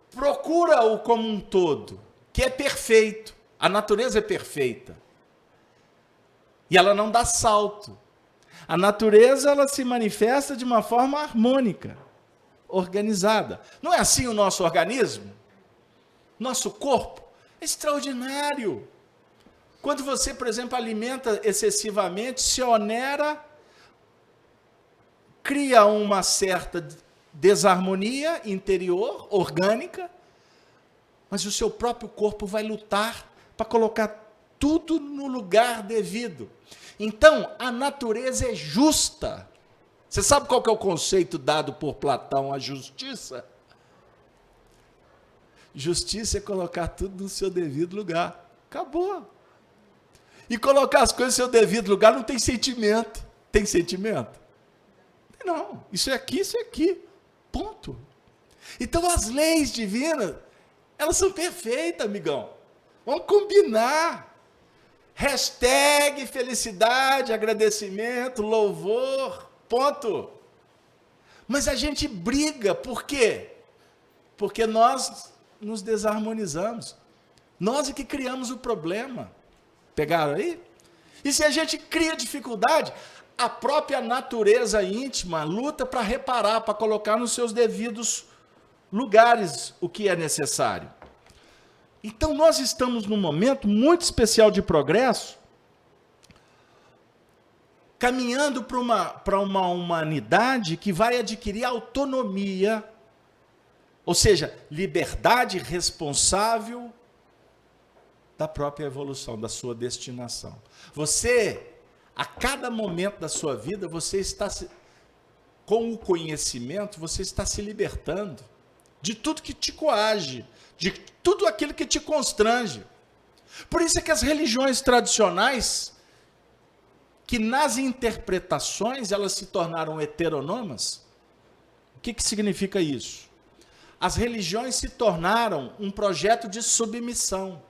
procura-o como um todo, que é perfeito. A natureza é perfeita. E ela não dá salto. A natureza, ela se manifesta de uma forma harmônica, organizada. Não é assim o nosso organismo? Nosso corpo é extraordinário. Quando você, por exemplo, alimenta excessivamente, se onera, cria uma certa desarmonia interior, orgânica, mas o seu próprio corpo vai lutar para colocar tudo no lugar devido. Então, a natureza é justa. Você sabe qual que é o conceito dado por Platão à justiça? Justiça é colocar tudo no seu devido lugar. Acabou. E colocar as coisas no seu devido lugar não tem sentimento. Tem sentimento? Não. Isso é aqui, isso é aqui. Ponto. Então, as leis divinas, elas são perfeitas, amigão. Vamos combinar. Hashtag felicidade, agradecimento, louvor, ponto. Mas a gente briga, por quê? Porque nós nos desarmonizamos. Nós é que criamos o problema. Pegaram aí? E se a gente cria dificuldade, a própria natureza íntima luta para reparar, para colocar nos seus devidos lugares o que é necessário. Então, nós estamos num momento muito especial de progresso, caminhando para uma humanidade que vai adquirir autonomia, ou seja, liberdade responsável da própria evolução, da sua destinação. Você, a cada momento da sua vida, você está, com o conhecimento, você está se libertando de tudo que te coage, de tudo aquilo que te constrange. Por isso é que as religiões tradicionais, que nas interpretações elas se tornaram heteronômas, o que significa isso? as religiões se tornaram um projeto de submissão,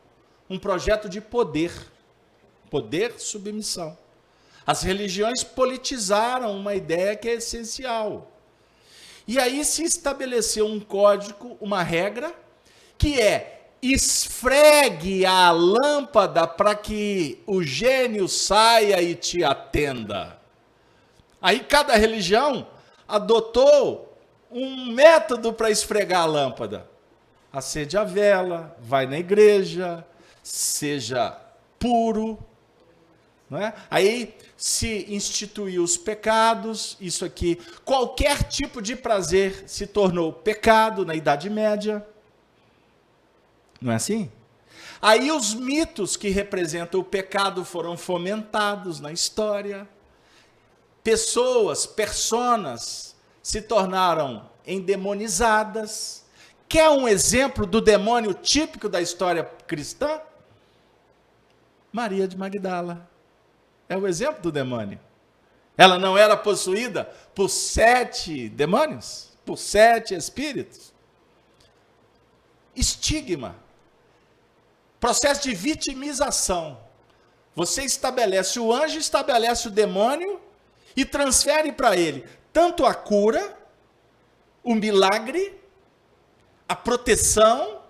um projeto de poder. Poder, submissão. As religiões politizaram uma ideia que é essencial. E aí se estabeleceu um código, uma regra, que é: esfregue a lâmpada para que o gênio saia e te atenda. Aí cada religião adotou um método para esfregar a lâmpada. Acende a vela, vai na igreja, seja puro. Não é? Aí se instituiu os pecados, isso aqui. Qualquer tipo de prazer se tornou pecado na Idade Média. Não é assim? Aí os mitos que representam o pecado foram fomentados na história. Pessoas, personas, se tornaram endemonizadas. Quer um exemplo do demônio típico da história cristã? Maria de Magdala. É o exemplo do demônio. Ela não era possuída por 7 demônios? Por 7 espíritos? Estigma. Processo de vitimização. Você estabelece o anjo, estabelece o demônio e transfere para ele tanto a cura, o milagre, a proteção,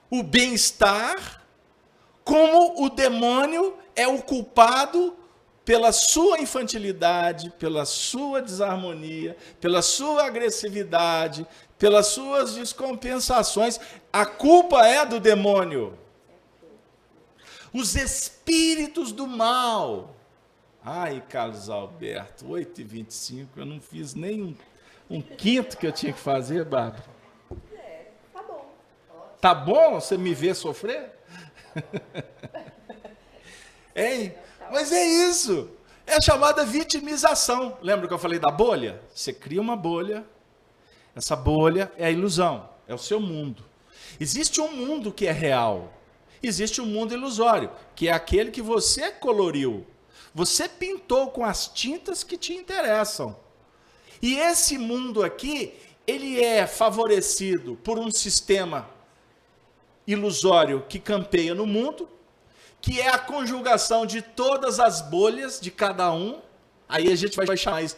o bem-estar, como o demônio é o culpado pela sua infantilidade, pela sua desarmonia, pela sua agressividade, pelas suas descompensações. A culpa é do demônio. Os espíritos do mal. Ai, Carlos Alberto, 8h25, eu não fiz nem um quinto que eu tinha que fazer, Bárbara. Tá bom. Tá bom você me ver sofrer? Hein? Mas é isso. É a chamada vitimização. Lembra que eu falei da bolha? Você cria uma bolha. Essa bolha é a ilusão, é o seu mundo. Existe um mundo que é real. Existe um mundo ilusório, que é aquele que você coloriu. Você pintou com as tintas que te interessam. E esse mundo aqui, ele é favorecido por um sistema ilusório que campeia no mundo, que é a conjugação de todas as bolhas de cada um. Aí a gente vai chamar isso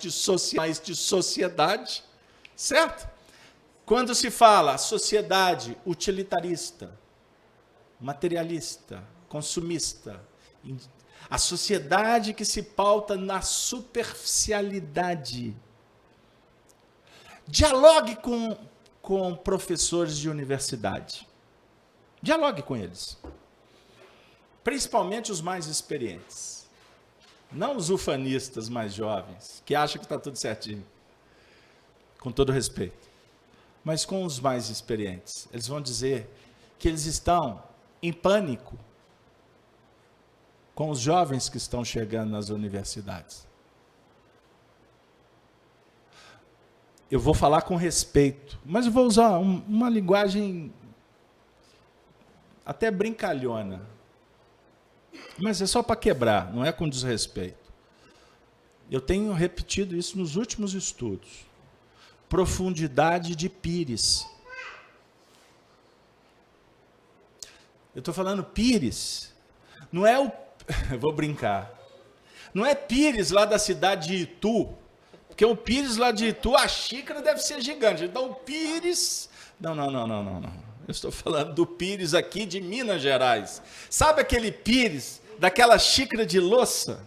de sociedade, certo? Quando se fala sociedade utilitarista, materialista, consumista, a sociedade que se pauta na superficialidade. Dialogue com professores de universidade. Dialogue com eles. Principalmente os mais experientes. Não os ufanistas mais jovens, que acham que está tudo certinho. Com todo respeito. Mas com os mais experientes. Eles vão dizer que eles estão em pânico com os jovens que estão chegando nas universidades. Eu vou falar com respeito, mas eu vou usar uma linguagem até brincalhona. Mas é só para quebrar, não é com desrespeito. Eu tenho repetido isso nos últimos estudos. Profundidade de pires. Eu estou falando pires. Não é o... Vou brincar. Não é pires lá da cidade de Itu. Porque o pires lá de Itu, a xícara deve ser gigante. Então o pires... Não. Eu estou falando do pires aqui de Minas Gerais. Sabe aquele pires daquela xícara de louça?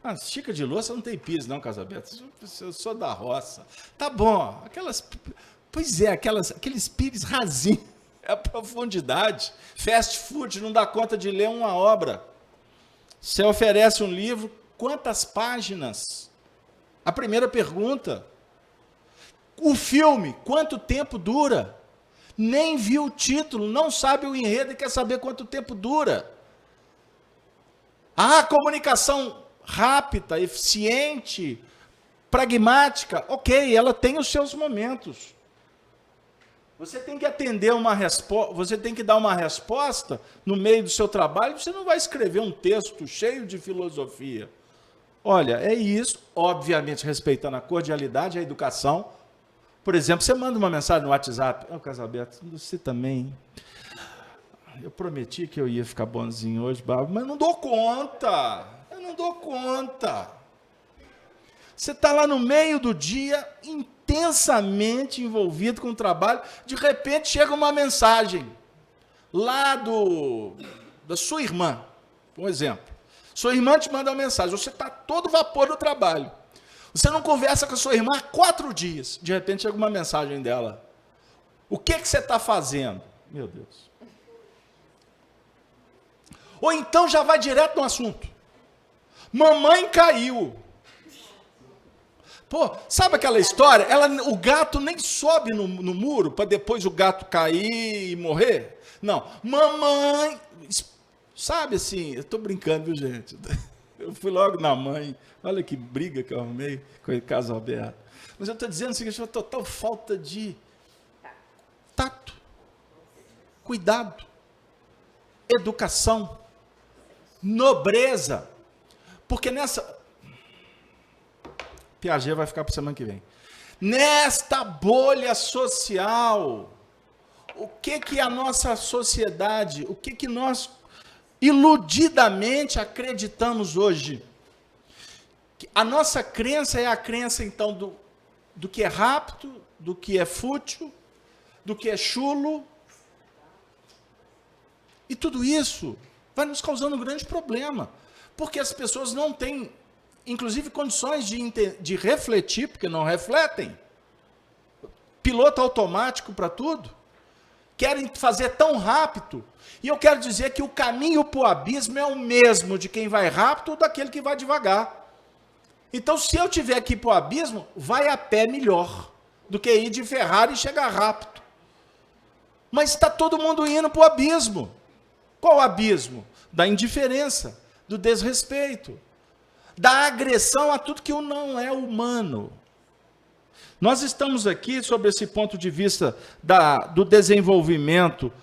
Ah, xícara de louça não tem pires não, Casabeto. Eu sou da roça. Tá bom. Aqueles pires rasinhos. É a profundidade. Fast food não dá conta de ler uma obra. Você oferece um livro, quantas páginas? A primeira pergunta. O filme, quanto tempo dura? Nem viu o título, não sabe o enredo e quer saber quanto tempo dura. Ah, comunicação rápida, eficiente, pragmática. Ok, ela tem os seus momentos. Você tem que atender uma resposta, você tem que dar uma resposta no meio do seu trabalho, você não vai escrever um texto cheio de filosofia. Olha, é isso, obviamente respeitando a cordialidade, a educação, Por exemplo, você manda uma mensagem no WhatsApp, Casalberto, você também. Eu prometi que eu ia ficar bonzinho hoje, mas não dou conta. Eu não dou conta. Você está lá no meio do dia, intensamente envolvido com o trabalho, de repente chega uma mensagem lá da sua irmã, por exemplo. Sua irmã te manda uma mensagem, você está todo vapor no trabalho. Você não conversa com a sua irmã há 4 dias. De repente chega uma mensagem dela. O que você está fazendo? Meu Deus. Ou então já vai direto no assunto. Mamãe caiu. Pô, sabe aquela história? O gato nem sobe no muro para depois o gato cair e morrer? Não. Mamãe... Sabe assim, eu estou brincando, viu, gente? Eu fui logo na mãe. Olha que briga que eu arrumei com o Casalberto. Mas eu estou dizendo o seguinte, uma total falta de tato, cuidado, educação, nobreza. Porque Piaget vai ficar para a semana que vem. Nesta bolha social, o que a nossa sociedade, o que nós iludidamente acreditamos hoje? A nossa crença é a crença, então, do que é rápido, do que é fútil, do que é chulo. E tudo isso vai nos causando um grande problema, porque as pessoas não têm, inclusive, condições de refletir, porque não refletem. Piloto automático para tudo. Querem fazer tão rápido. E eu quero dizer que o caminho para o abismo é o mesmo de quem vai rápido ou daquele que vai devagar. Então, se eu tiver que ir para o abismo, vai a pé melhor do que ir de Ferrari e chegar rápido. Mas está todo mundo indo para o abismo. Qual o abismo? Da indiferença, do desrespeito, da agressão a tudo que não é humano. Nós estamos aqui, sobre esse ponto de vista do desenvolvimento,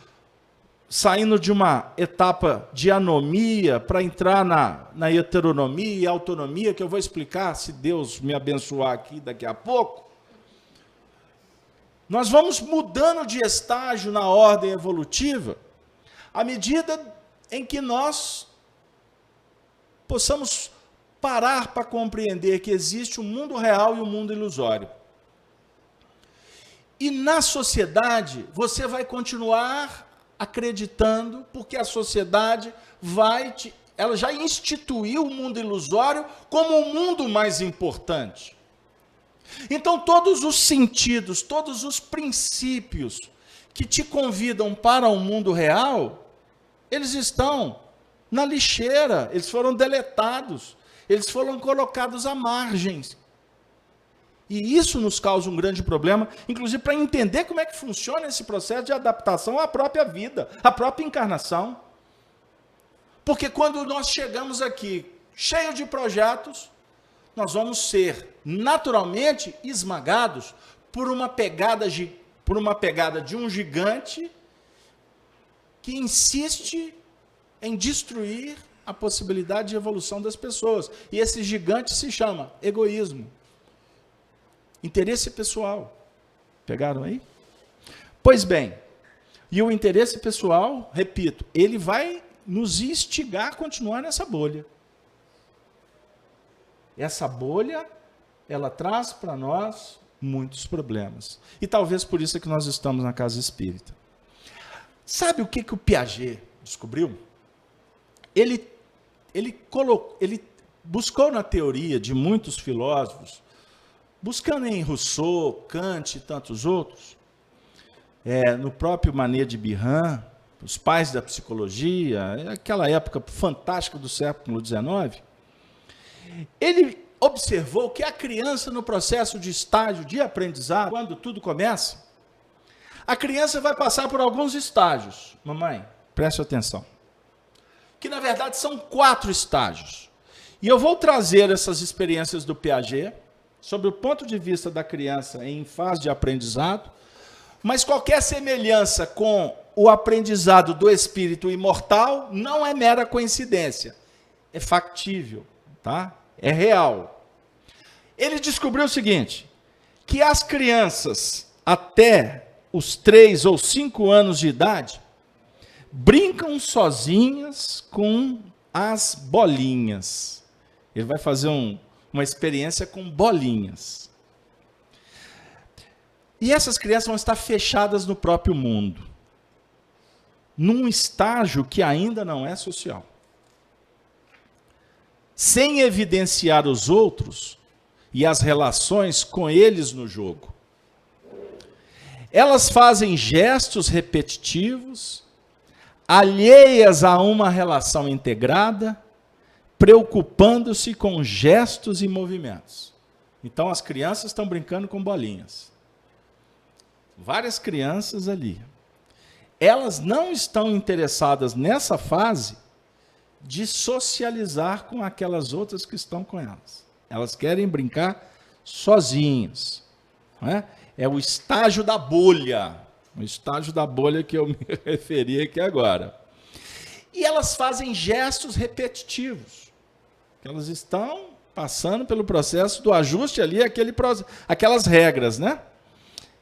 saindo de uma etapa de anomia para entrar na heteronomia e autonomia, que eu vou explicar, se Deus me abençoar aqui daqui a pouco. Nós vamos mudando de estágio na ordem evolutiva, à medida em que nós possamos parar para compreender que existe um mundo real e um mundo ilusório. E na sociedade, você vai continuar acreditando, porque a sociedade ela já instituiu o mundo ilusório como o mundo mais importante. Então, todos os sentidos, todos os princípios que te convidam para o mundo real, eles estão na lixeira, eles foram deletados, eles foram colocados à margem. E isso nos causa um grande problema, inclusive para entender como é que funciona esse processo de adaptação à própria vida, à própria encarnação. Porque quando nós chegamos aqui, cheio de projetos, nós vamos ser naturalmente esmagados por uma pegada de um gigante que insiste em destruir a possibilidade de evolução das pessoas. E esse gigante se chama egoísmo. Interesse pessoal. Pegaram aí? Pois bem, e o interesse pessoal, repito, ele vai nos instigar a continuar nessa bolha. Essa bolha, ela traz para nós muitos problemas. E talvez por isso é que nós estamos na casa espírita. Sabe o que o Piaget descobriu? Ele buscou na teoria de muitos filósofos, buscando em Rousseau, Kant e tantos outros, no próprio Manet de Bihan, os pais da psicologia, aquela época fantástica do século XIX, ele observou que a criança, no processo de estágio de aprendizado, quando tudo começa, a criança vai passar por alguns estágios. Mamãe, preste atenção. Que, na verdade, são 4 estágios. E eu vou trazer essas experiências do Piaget, sobre o ponto de vista da criança em fase de aprendizado, mas qualquer semelhança com o aprendizado do espírito imortal não é mera coincidência, é factível, tá? É real. Ele descobriu o seguinte, que as crianças até os 3 ou 5 anos de idade brincam sozinhas com as bolinhas. Ele vai fazer uma experiência com bolinhas. E essas crianças vão estar fechadas no próprio mundo, num estágio que ainda não é social. Sem evidenciar os outros e as relações com eles no jogo. Elas fazem gestos repetitivos, alheias a uma relação integrada, preocupando-se com gestos e movimentos. Então as crianças estão brincando com bolinhas. Várias crianças ali. Elas não estão interessadas nessa fase de socializar com aquelas outras que estão com elas. Elas querem brincar sozinhas. Não é? É o estágio da bolha. O estágio da bolha que eu me referi aqui agora. E elas fazem gestos repetitivos. Elas estão passando pelo processo do ajuste ali, aquelas regras, né?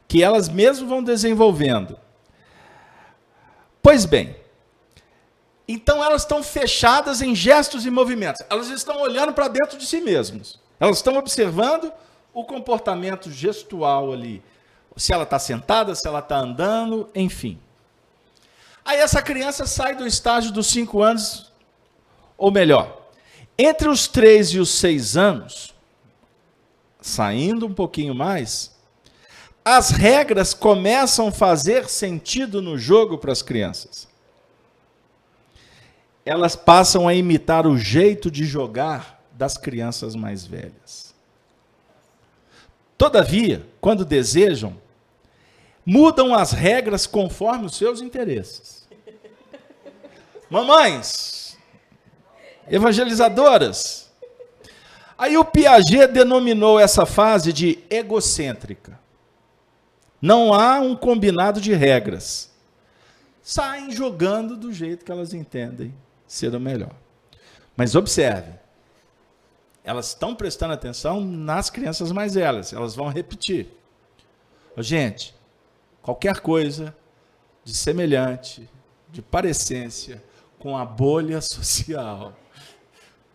Que elas mesmas vão desenvolvendo. Pois bem, então elas estão fechadas em gestos e movimentos. Elas estão olhando para dentro de si mesmas. Elas estão observando o comportamento gestual ali. Se ela está sentada, se ela está andando, enfim. Aí essa criança sai do estágio dos 5 anos, ou melhor, entre os 3 e os 6 anos, saindo um pouquinho mais, as regras começam a fazer sentido no jogo para as crianças. Elas passam a imitar o jeito de jogar das crianças mais velhas. Todavia, quando desejam, mudam as regras conforme os seus interesses. Mamães, evangelizadoras. Aí o Piaget denominou essa fase de egocêntrica. Não há um combinado de regras. Saem jogando do jeito que elas entendem ser o melhor. Mas observe, elas estão prestando atenção nas crianças mais velhas. Elas vão repetir. Gente, qualquer coisa de semelhante, de parecência com a bolha social,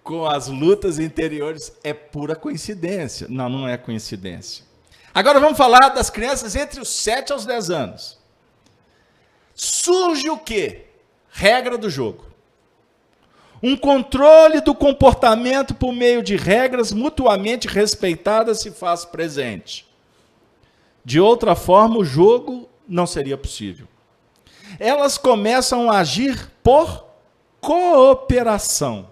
com as lutas interiores, é pura coincidência. Não, não é coincidência. Agora vamos falar das crianças entre os 7 aos 10 anos. Surge o quê? Regra do jogo. Um controle do comportamento por meio de regras mutuamente respeitadas se faz presente. De outra forma, o jogo não seria possível. Elas começam a agir por cooperação,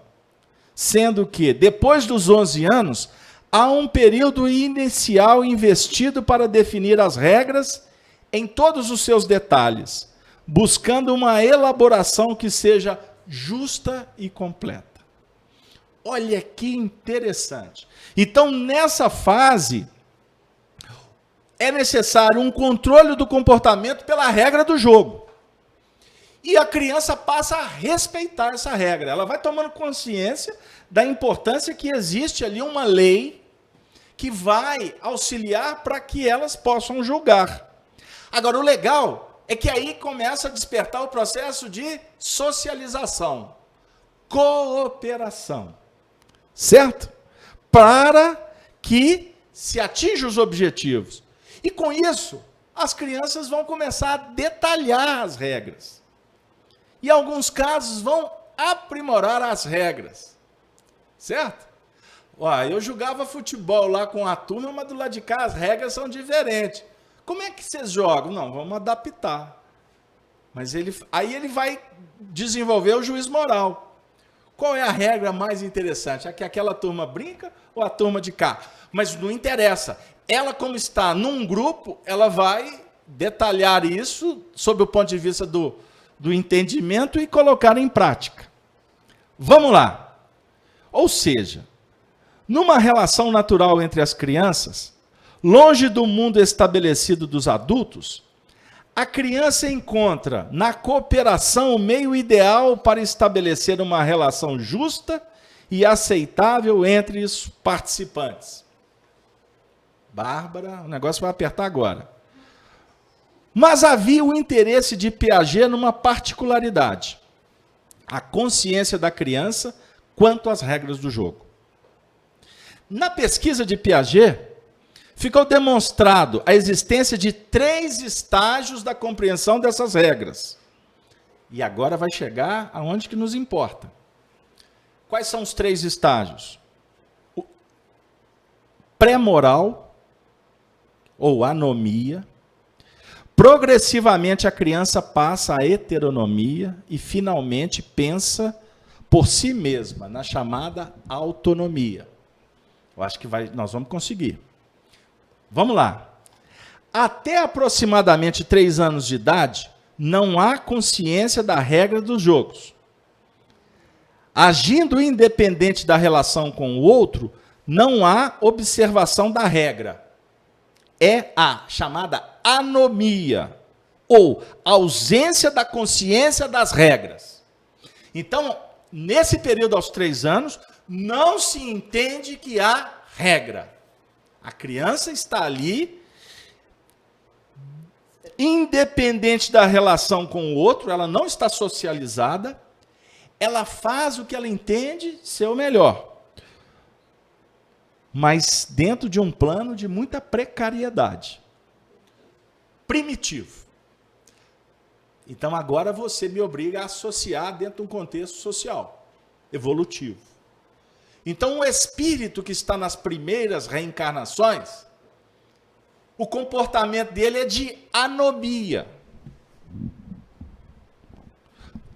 sendo que, depois dos 11 anos, há um período inicial investido para definir as regras em todos os seus detalhes, buscando uma elaboração que seja justa e completa. Olha que interessante. Então, nessa fase, é necessário um controle do comportamento pela regra do jogo. E a criança passa a respeitar essa regra. Ela vai tomando consciência da importância que existe ali uma lei que vai auxiliar para que elas possam julgar. Agora, o legal é que aí começa a despertar o processo de socialização, cooperação, certo? Para que se atinja os objetivos. E com isso, as crianças vão começar a detalhar as regras. E em alguns casos vão aprimorar as regras, certo? Eu jogava futebol lá com a turma, mas do lado de cá as regras são diferentes. Como é que vocês jogam? Não, vamos adaptar. Mas aí ele vai desenvolver o juízo moral. Qual é a regra mais interessante? É que aquela turma brinca ou a turma de cá? Mas não interessa. Ela, como está num grupo, ela vai detalhar isso sob o ponto de vista do entendimento e colocar em prática. Vamos lá. Ou seja, numa relação natural entre as crianças, longe do mundo estabelecido dos adultos, a criança encontra na cooperação o meio ideal para estabelecer uma relação justa e aceitável entre os participantes. Bárbara, o negócio vai apertar agora. Mas havia o interesse de Piaget numa particularidade: a consciência da criança quanto às regras do jogo. Na pesquisa de Piaget, ficou demonstrado a existência de 3 estágios da compreensão dessas regras. E agora vai chegar aonde que nos importa. Quais são os 3 estágios? O pré-moral, ou anomia. Progressivamente a criança passa à heteronomia e finalmente pensa por si mesma, na chamada autonomia. Eu acho que nós vamos conseguir. Vamos lá. Até aproximadamente 3 anos de idade, não há consciência da regra dos jogos. Agindo independente da relação com o outro, não há observação da regra. É a chamada anomia, ou ausência da consciência das regras. Então, nesse período aos 3 anos, não se entende que há regra. A criança está ali, independente da relação com o outro, ela não está socializada, ela faz o que ela entende ser o melhor, mas dentro de um plano de muita precariedade. Primitivo. Então agora você me obriga a associar dentro de um contexto social, evolutivo. Então o espírito que está nas primeiras reencarnações, o comportamento dele é de anomia.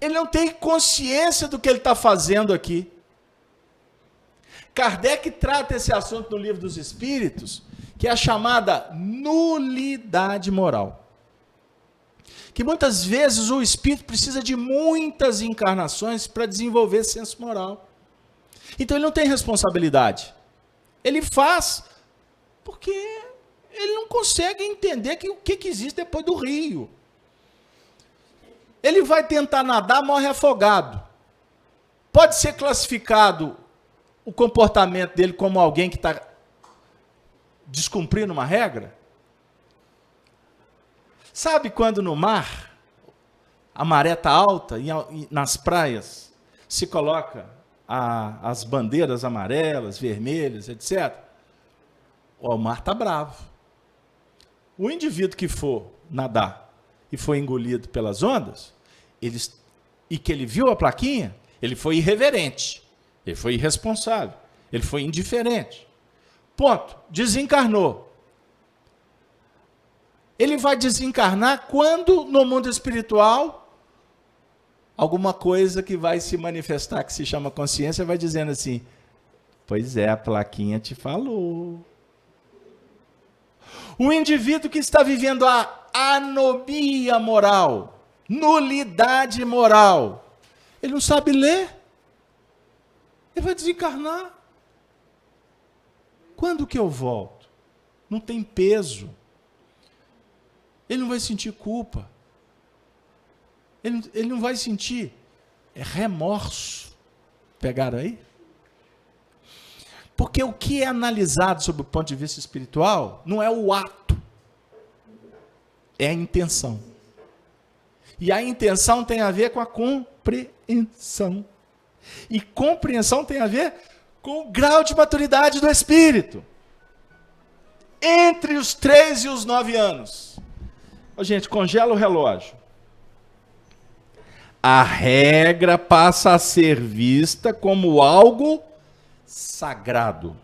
Ele não tem consciência do que ele está fazendo aqui. Kardec trata esse assunto no Livro dos Espíritos, que é a chamada nulidade moral. Que muitas vezes o espírito precisa de muitas encarnações para desenvolver senso moral. Então ele não tem responsabilidade. Ele faz porque ele não consegue entender o que existe depois do rio. Ele vai tentar nadar, morre afogado. Pode ser classificado o comportamento dele como alguém que está descumprindo uma regra? Sabe quando no mar a maré está alta e nas praias se coloca as bandeiras amarelas, vermelhas, etc. O mar está bravo. O indivíduo que for nadar e foi engolido pelas ondas, e que ele viu a plaquinha, ele foi irreverente, ele foi irresponsável, ele foi indiferente. Ponto. Desencarnou. Ele vai desencarnar quando, no mundo espiritual, alguma coisa que vai se manifestar, que se chama consciência, vai dizendo assim: pois é, a plaquinha te falou. O indivíduo que está vivendo a anomia moral, nulidade moral, ele não sabe ler, ele vai desencarnar. Quando que eu volto? Não tem peso. Ele não vai sentir culpa. Ele não vai sentir remorso. Pegaram aí? Porque o que é analisado sob o ponto de vista espiritual não é o ato, é a intenção. E a intenção tem a ver com a compreensão. E compreensão tem a ver com o grau de maturidade do espírito. Entre os 3 e os 9 anos. Ô, gente, congela o relógio. A regra passa a ser vista como algo sagrado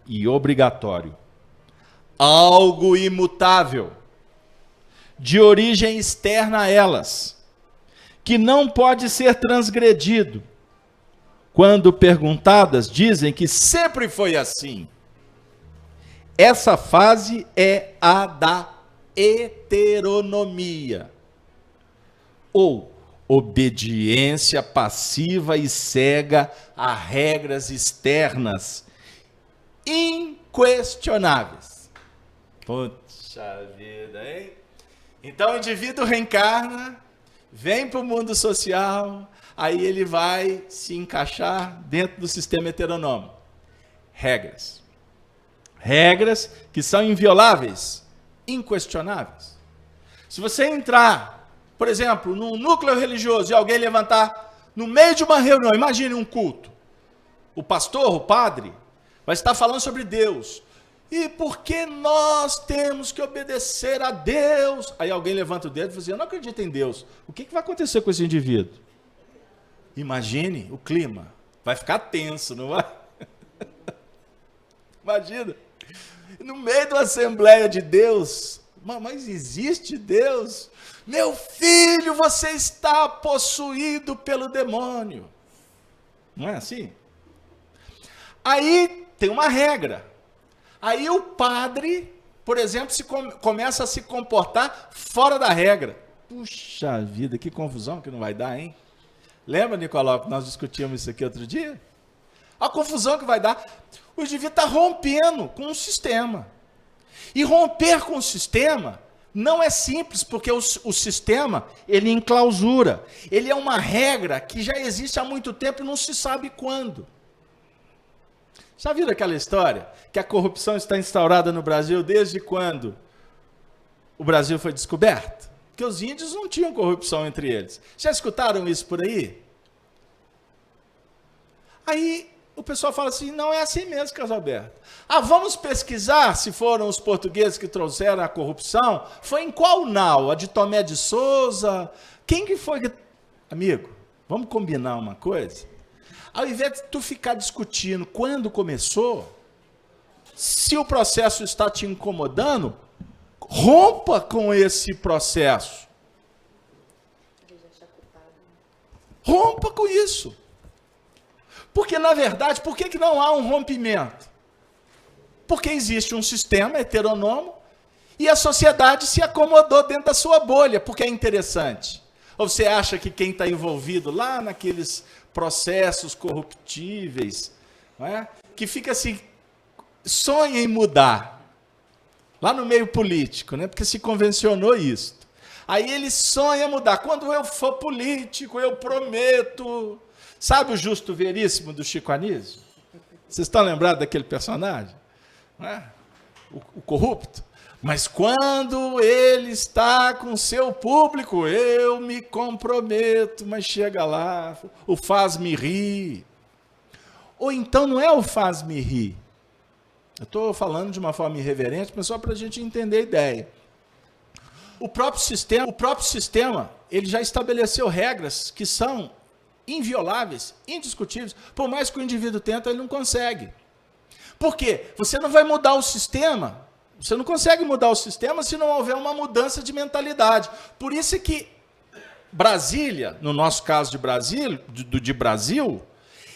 e obrigatório. Algo imutável, de origem externa a elas, que não pode ser transgredido. Quando perguntadas, dizem que sempre foi assim. Essa fase é a da heteronomia, ou obediência passiva e cega a regras externas inquestionáveis. Puxa vida, hein? Então o indivíduo reencarna, vem para o mundo social, aí ele vai se encaixar dentro do sistema heteronômico. Regras. Regras que são invioláveis, inquestionáveis. Se você entrar, por exemplo, num núcleo religioso e alguém levantar no meio de uma reunião, imagine um culto, o pastor, o padre, vai estar falando sobre Deus. E por que nós temos que obedecer a Deus? Aí alguém levanta o dedo e fala assim, eu não acredito em Deus. O que vai acontecer com esse indivíduo? Imagine o clima. Vai ficar tenso, não vai? Imagina. No meio da Assembleia de Deus, mas existe Deus? Meu filho, você está possuído pelo demônio. Não é assim? Aí tem uma regra. Aí o padre, por exemplo, começa a se comportar fora da regra. Puxa vida, que confusão que não vai dar, hein? Lembra, Nicolau, que nós discutimos isso aqui outro dia? A confusão que vai dar. O indivíduo está rompendo com o sistema. E romper com o sistema não é simples, porque o sistema, ele enclausura. Ele é uma regra que já existe há muito tempo e não se sabe quando. Já viram aquela história que a corrupção está instaurada no Brasil desde quando o Brasil foi descoberto? Porque os índios não tinham corrupção entre eles. Já escutaram isso por aí? Aí o pessoal fala assim, não é assim mesmo, Casalberto. Vamos pesquisar se foram os portugueses que trouxeram a corrupção? Foi em qual nau? A de Tomé de Souza? Quem que foi que... Amigo, vamos combinar uma coisa? Ao invés de tu ficar discutindo quando começou, se o processo está te incomodando, rompa com esse processo. Rompa com isso. Porque, na verdade, por que não há um rompimento? Porque existe um sistema heteronômo e a sociedade se acomodou dentro da sua bolha, porque é interessante. Ou você acha que quem está envolvido lá naqueles processos corruptíveis, não é? Que fica assim, sonha em mudar, lá no meio político, né? Porque se convencionou isso. Aí ele sonha mudar. Quando eu for político, eu prometo. Sabe o Justo Veríssimo do Chico Anísio? Vocês estão lembrados daquele personagem? Não é? O corrupto? Mas quando ele está com seu público, eu me comprometo, mas chega lá, o faz-me rir. Ou então não é o faz-me rir. Eu estou falando de uma forma irreverente, mas só para a gente entender a ideia. O próprio sistema, ele já estabeleceu regras que são invioláveis, indiscutíveis. Por mais que o indivíduo tenta, ele não consegue. Por quê? Você não vai mudar o sistema. Você não consegue mudar o sistema se não houver uma mudança de mentalidade. Por isso é que Brasília, no nosso caso de Brasil,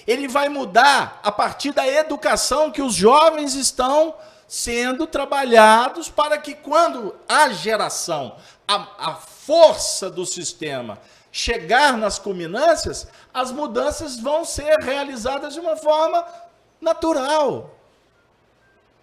ele vai mudar a partir da educação que os jovens estão sendo trabalhados para que quando a geração, a força do sistema chegar nas culminâncias, as mudanças vão ser realizadas de uma forma natural.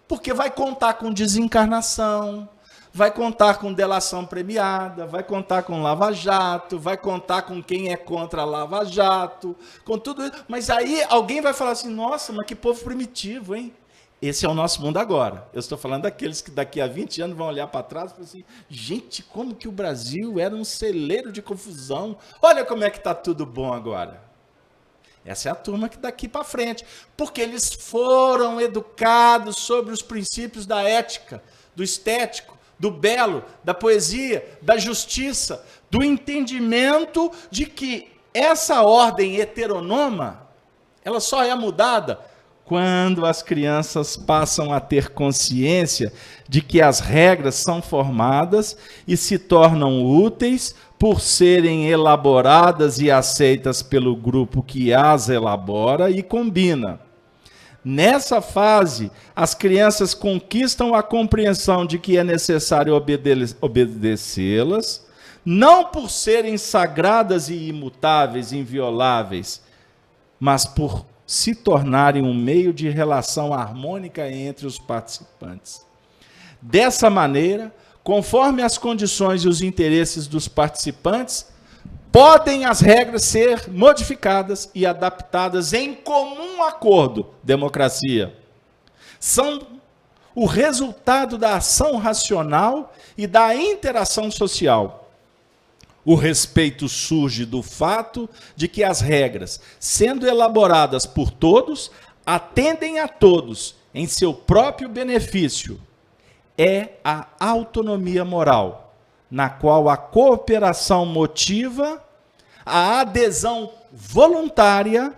Porque vai contar com desencarnação, vai contar com delação premiada, vai contar com lava-jato, vai contar com quem é contra a lava-jato, com tudo isso. Mas aí alguém vai falar assim, nossa, mas que povo primitivo, hein? Esse é o nosso mundo agora. Eu estou falando daqueles que daqui a 20 anos vão olhar para trás e falar assim, gente, como que o Brasil era um celeiro de confusão. Olha como é que está tudo bom agora. Essa é a turma que daqui para frente, porque eles foram educados sobre os princípios da ética, do estético, do belo, da poesia, da justiça, do entendimento de que essa ordem heteronômica, ela só é mudada quando as crianças passam a ter consciência de que as regras são formadas e se tornam úteis por serem elaboradas e aceitas pelo grupo que as elabora e combina. Nessa fase, as crianças conquistam a compreensão de que é necessário obedecê-las, não por serem sagradas e imutáveis, invioláveis, mas por se tornarem um meio de relação harmônica entre os participantes. Dessa maneira, conforme as condições e os interesses dos participantes, podem as regras ser modificadas e adaptadas em comum acordo. Democracia. São o resultado da ação racional e da interação social. O respeito surge do fato de que as regras, sendo elaboradas por todos, atendem a todos em seu próprio benefício. É a autonomia moral, na qual a cooperação motiva a adesão voluntária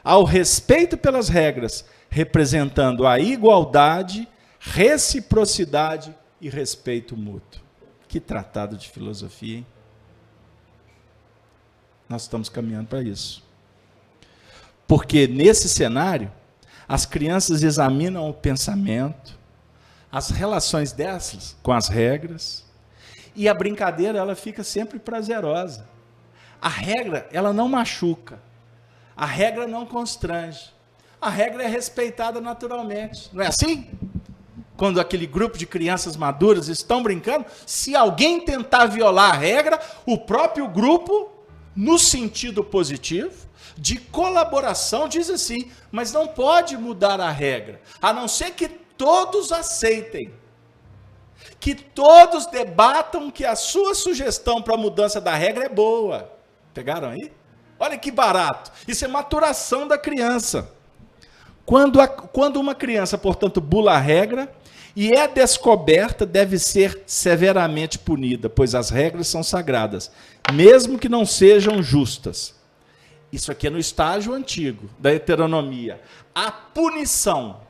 ao respeito pelas regras, representando a igualdade, reciprocidade e respeito mútuo. Que tratado de filosofia, hein? Nós estamos caminhando para isso. Porque nesse cenário, as crianças examinam o pensamento, as relações dessas com as regras, e a brincadeira ela fica sempre prazerosa. A regra, ela não machuca. A regra não constrange. A regra é respeitada naturalmente. Não é assim? Quando aquele grupo de crianças maduras estão brincando, se alguém tentar violar a regra, o próprio grupo, no sentido positivo, de colaboração, diz assim, mas não pode mudar a regra, a não ser que todos aceitem, que todos debatam que a sua sugestão para a mudança da regra é boa. Pegaram aí? Olha que barato. Isso é maturação da criança. Quando uma criança, portanto, bula a regra e é descoberta, deve ser severamente punida, pois as regras são sagradas, mesmo que não sejam justas. Isso aqui é no estágio antigo da heteronomia. A punição,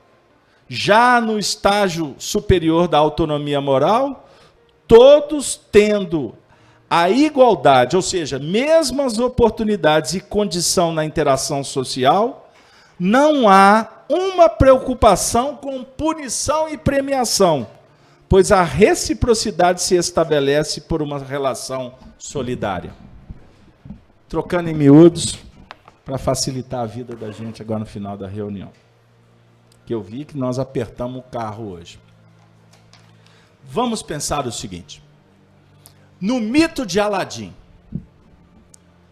já no estágio superior da autonomia moral, todos tendo a igualdade, ou seja, mesmas oportunidades e condição na interação social, não há uma preocupação com punição e premiação, pois a reciprocidade se estabelece por uma relação solidária. Trocando em miúdos, para facilitar a vida da gente agora no final da reunião. Que eu vi que nós apertamos o carro hoje. Vamos pensar o seguinte. No mito de Aladim,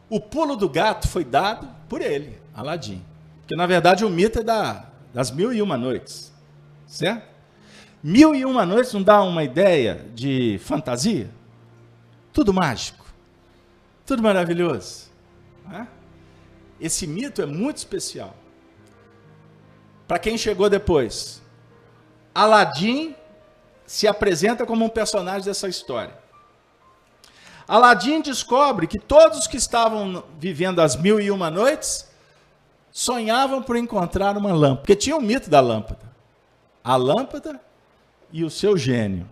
o pulo do gato foi dado por ele, Aladim. Porque, na verdade, o mito é das 1001 noites. Certo? 1001 noites não dá uma ideia de fantasia? Tudo mágico. Tudo maravilhoso. Não é? Esse mito é muito especial. Para quem chegou depois, Aladim se apresenta como um personagem dessa história. Aladim descobre que todos que estavam vivendo as 1001 noites sonhavam por encontrar uma lâmpada, porque tinha o mito da lâmpada. A lâmpada e o seu gênio.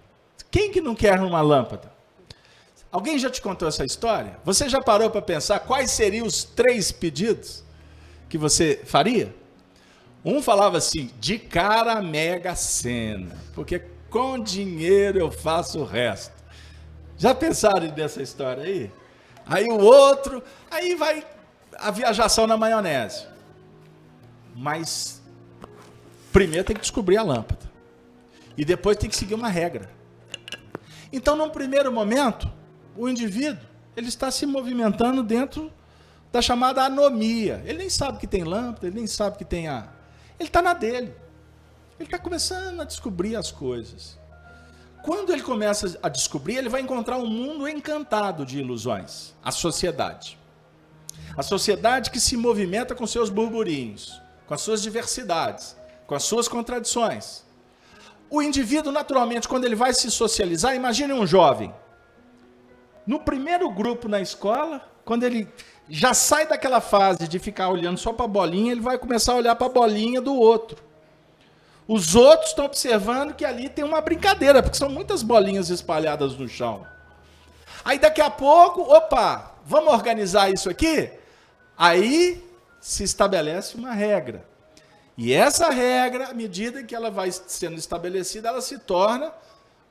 Quem que não quer uma lâmpada? Alguém já te contou essa história? Você já parou para pensar quais seriam os 3 pedidos que você faria? Um falava assim, de cara Mega Sena, porque com dinheiro eu faço o resto. Já pensaram nessa história aí? Aí o outro, aí vai a viajação na maionese. Mas primeiro tem que descobrir a lâmpada. E depois tem que seguir uma regra. Então, num primeiro momento, o indivíduo, ele está se movimentando dentro da chamada anomia. Ele nem sabe que tem lâmpada, ele nem sabe que tem a... Ele está na dele. Ele está começando a descobrir as coisas. Quando ele começa a descobrir, ele vai encontrar um mundo encantado de ilusões. A sociedade. A sociedade que se movimenta com seus burburinhos, com as suas diversidades, com as suas contradições. O indivíduo, naturalmente, quando ele vai se socializar, imagine um jovem. No primeiro grupo na escola, quando ele já sai daquela fase de ficar olhando só para a bolinha, ele vai começar a olhar para a bolinha do outro. Os outros estão observando que ali tem uma brincadeira, porque são muitas bolinhas espalhadas no chão. Aí daqui a pouco, opa, vamos organizar isso aqui? Aí se estabelece uma regra. E essa regra, à medida que ela vai sendo estabelecida, ela se torna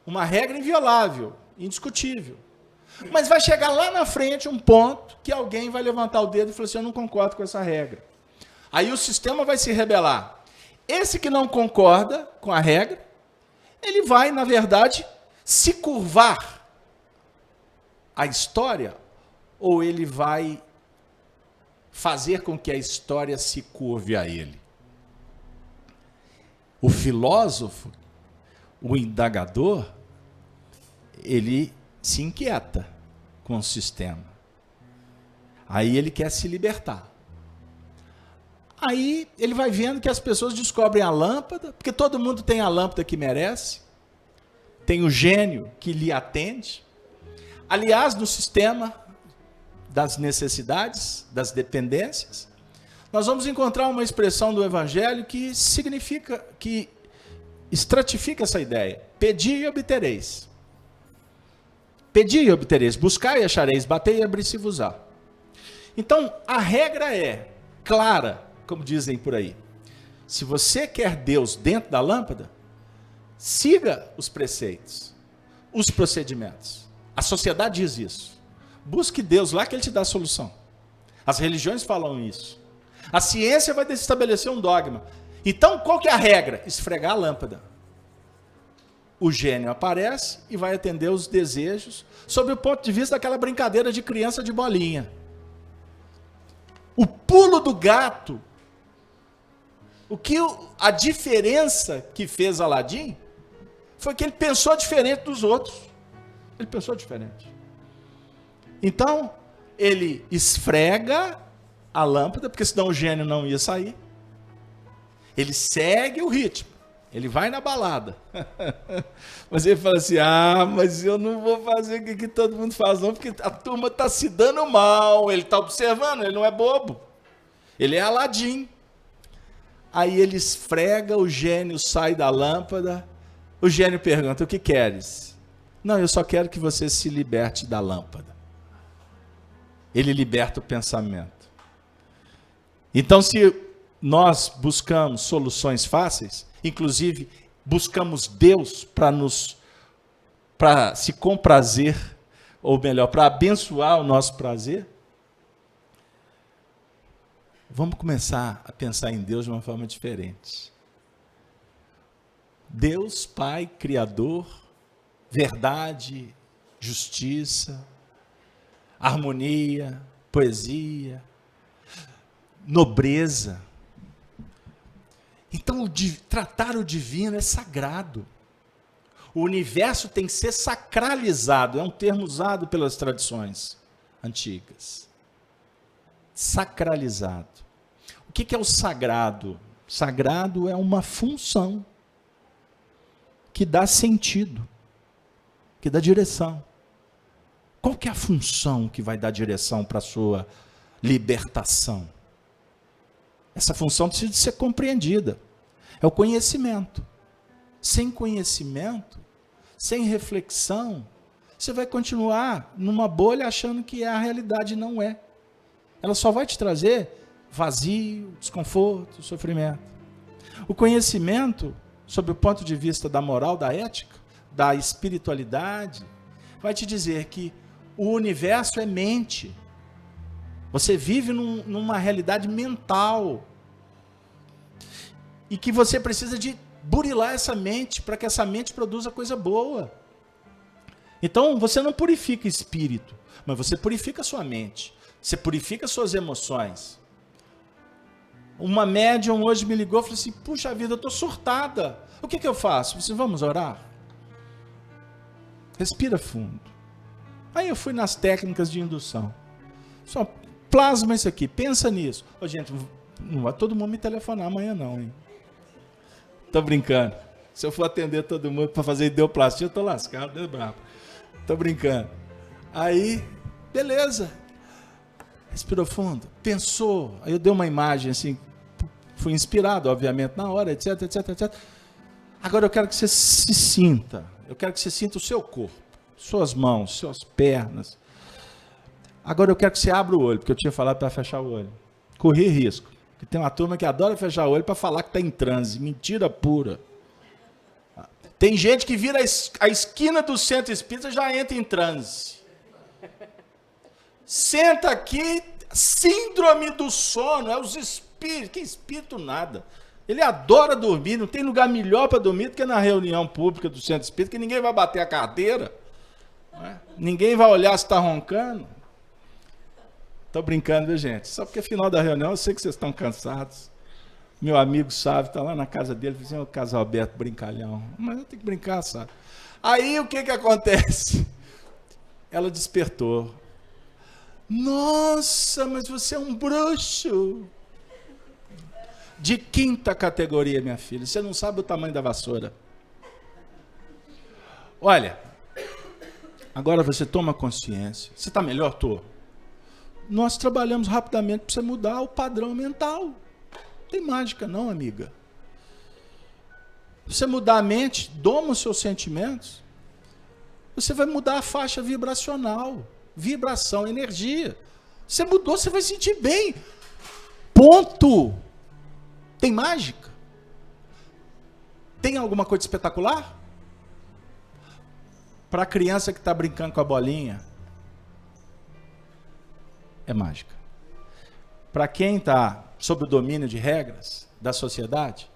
uma regra inviolável, indiscutível. Mas vai chegar lá na frente um ponto que alguém vai levantar o dedo e falar assim, eu não concordo com essa regra. Aí o sistema vai se rebelar. Esse que não concorda com a regra, ele vai, na verdade, se curvar à história, ou ele vai fazer com que a história se curve a ele. O filósofo, o indagador, ele se inquieta com o sistema. Aí ele quer se libertar. Aí ele vai vendo que as pessoas descobrem a lâmpada, porque todo mundo tem a lâmpada que merece, tem o gênio que lhe atende. Aliás, no sistema das necessidades, das dependências, nós vamos encontrar uma expressão do Evangelho que significa, que estratifica essa ideia. Pedi e obtereis. Pedi e obtereis, buscai e achareis, batei e abri-se-vos-á. Então, a regra é clara, como dizem por aí. Se você quer Deus dentro da lâmpada, siga os preceitos, os procedimentos. A sociedade diz isso. Busque Deus lá que Ele te dá a solução. As religiões falam isso. A ciência vai estabelecer um dogma. Então, qual que é a regra? Esfregar a lâmpada. O gênio aparece e vai atender os desejos sob o ponto de vista daquela brincadeira de criança de bolinha. O pulo do gato, a diferença que fez Aladim foi que ele pensou diferente dos outros. Ele pensou diferente. Então, ele esfrega a lâmpada, porque senão o gênio não ia sair. Ele segue o ritmo. Ele vai na balada. Mas ele fala assim, mas eu não vou fazer o que todo mundo faz não, porque a turma está se dando mal. Ele está observando, ele não é bobo. Ele é Aladim. Aí ele esfrega, o gênio sai da lâmpada. O gênio pergunta, o que queres? Não, eu só quero que você se liberte da lâmpada. Ele liberta o pensamento. Então, se nós buscamos soluções fáceis, inclusive buscamos Deus para se comprazer, ou melhor, para abençoar o nosso prazer, vamos começar a pensar em Deus de uma forma diferente. Deus, Pai, Criador, verdade, justiça, harmonia, poesia, nobreza. Então, tratar o divino é sagrado. O universo tem que ser sacralizado, é um termo usado pelas tradições antigas. Sacralizado. O que é o sagrado? Sagrado é uma função que dá sentido, que dá direção. Qual que é a função que vai dar direção para a sua libertação? Essa função precisa ser compreendida. É o conhecimento. Sem conhecimento, sem reflexão, você vai continuar numa bolha achando que a realidade não é. Ela só vai te trazer vazio, desconforto, sofrimento. O conhecimento, sob o ponto de vista da moral, da ética, da espiritualidade, vai te dizer que o universo é mente. Você vive numa realidade mental. E que você precisa de burilar essa mente para que essa mente produza coisa boa. Então, você não purifica espírito, mas você purifica a sua mente. Você purifica suas emoções. Uma médium hoje me ligou e falou assim, puxa vida, eu estou surtada. O que eu faço? Você, vamos orar? Respira fundo. Aí eu fui nas técnicas de indução. Só plasma isso aqui, pensa nisso. Ô, gente, não vai todo mundo me telefonar amanhã não, hein? Tô brincando. Se eu for atender todo mundo para fazer ideoplastia, eu tô lascado, né, brabo? Tô brincando. Aí, beleza. Respirou fundo, pensou. Aí eu dei uma imagem assim, fui inspirado, obviamente, na hora, etc, etc, etc. Agora eu quero que você se sinta. Eu quero que você sinta o seu corpo, suas mãos, suas pernas. Agora eu quero que você abra o olho, porque eu tinha falado para fechar o olho. Corri risco. Porque tem uma turma que adora fechar o olho para falar que está em transe. Mentira pura. Tem gente que vira a esquina do centro espírita e já entra em transe. Senta aqui, síndrome do sono, é os espíritos. Que espírito nada. Ele adora dormir, não tem lugar melhor para dormir do que na reunião pública do centro espírita, que ninguém vai bater a carteira. Não é? Ninguém vai olhar se está roncando. Estou brincando, viu, gente? Só porque final da reunião eu sei que vocês estão cansados. Meu amigo Sávio está lá na casa dele, dizendo, o casal Alberto brincalhão. Mas eu tenho que brincar, sabe? Aí o que acontece? Ela despertou. Nossa, mas você é um bruxo. De 5ª categoria, minha filha. Você não sabe o tamanho da vassoura. Olha, agora você toma consciência. Você está melhor, Tô? Nós trabalhamos rapidamente para você mudar o padrão mental. Não tem mágica não, amiga. Você mudar a mente, doma os seus sentimentos, você vai mudar a faixa vibracional. Vibração, energia. Você mudou, você vai sentir bem. Ponto. Tem mágica? Tem alguma coisa espetacular? Para a criança que está brincando com a bolinha, é mágica. Para quem está sob o domínio de regras da sociedade,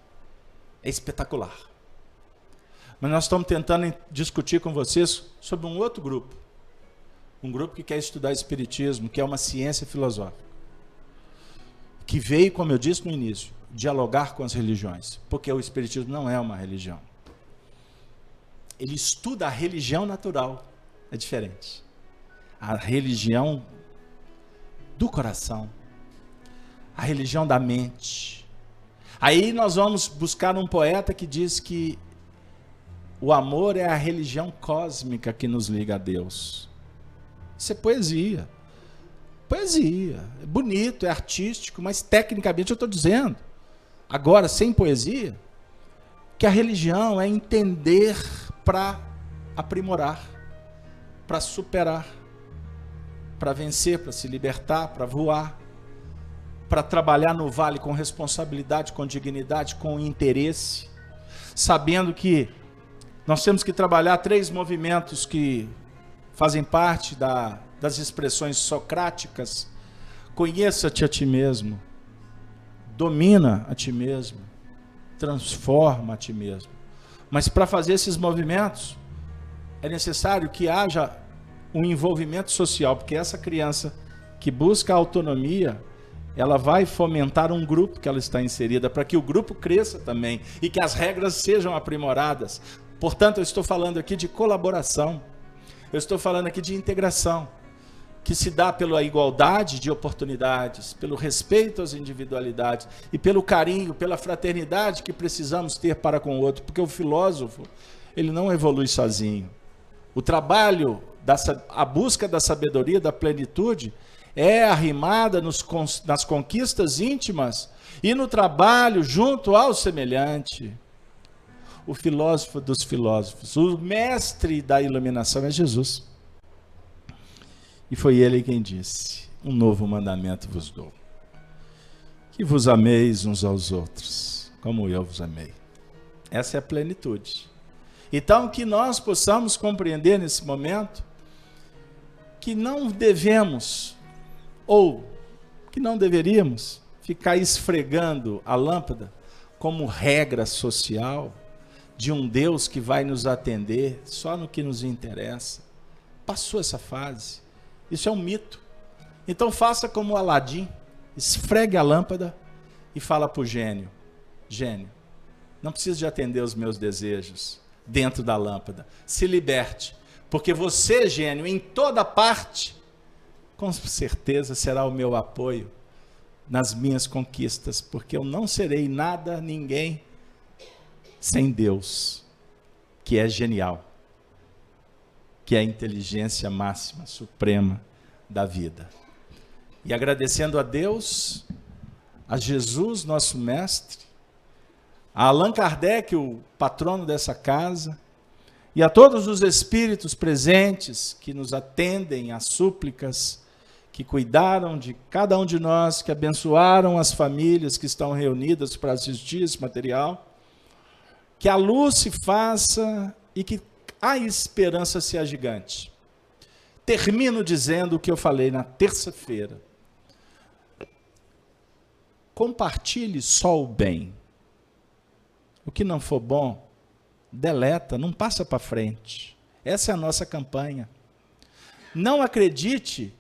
é espetacular. Mas nós estamos tentando discutir com vocês sobre um outro grupo. Um grupo que quer estudar espiritismo, que é uma ciência filosófica. Que veio, como eu disse no início, dialogar com as religiões. Porque o espiritismo não é uma religião. Ele estuda a religião natural. É diferente. A religião do coração. A religião da mente. Aí nós vamos buscar um poeta que diz que o amor é a religião cósmica que nos liga a Deus. Isso é poesia. Poesia. É bonito, é artístico, mas tecnicamente eu estou dizendo. Agora, sem poesia, que a religião é entender para aprimorar, para superar, para vencer, para se libertar, para voar, para trabalhar no vale com responsabilidade, com dignidade, com interesse, sabendo que nós temos que trabalhar 3 movimentos que fazem parte das expressões socráticas. Conheça-te a ti mesmo, domina a ti mesmo, transforma a ti mesmo. Mas para fazer esses movimentos, é necessário que haja um envolvimento social, porque essa criança que busca a autonomia, ela vai fomentar um grupo que ela está inserida, para que o grupo cresça também, e que as regras sejam aprimoradas. Portanto, eu estou falando aqui de colaboração, eu estou falando aqui de integração, que se dá pela igualdade de oportunidades, pelo respeito às individualidades e pelo carinho, pela fraternidade que precisamos ter para com o outro, porque o filósofo, ele não evolui sozinho. O trabalho, a busca da sabedoria, da plenitude, é arrimada nas conquistas íntimas e no trabalho junto ao semelhante. O filósofo dos filósofos, o mestre da iluminação é Jesus. E foi ele quem disse: um novo mandamento vos dou, que vos ameis uns aos outros, como eu vos amei. Essa é a plenitude. Então, que nós possamos compreender nesse momento que não devemos, ou que não deveríamos, ficar esfregando a lâmpada como regra social de um Deus que vai nos atender só no que nos interessa. Passou essa fase. Isso é um mito. Então faça como o Aladim, esfregue a lâmpada e fala para o gênio: gênio, não precisa de atender os meus desejos dentro da lâmpada. Se liberte, porque você, gênio, em toda parte, com certeza será o meu apoio nas minhas conquistas, porque eu não serei nada, ninguém, sem Deus, que é genial, que é a inteligência máxima, suprema da vida. E agradecendo a Deus, a Jesus, nosso mestre, a Allan Kardec, o patrono dessa casa, e a todos os espíritos presentes que nos atendem às súplicas, que cuidaram de cada um de nós, que abençoaram as famílias que estão reunidas para assistir esse material, que a luz se faça e que a esperança se agigante. Termino dizendo o que eu falei na terça-feira. Compartilhe só o bem. O que não for bom, deleta, não passa para frente. Essa é a nossa campanha. Não acredite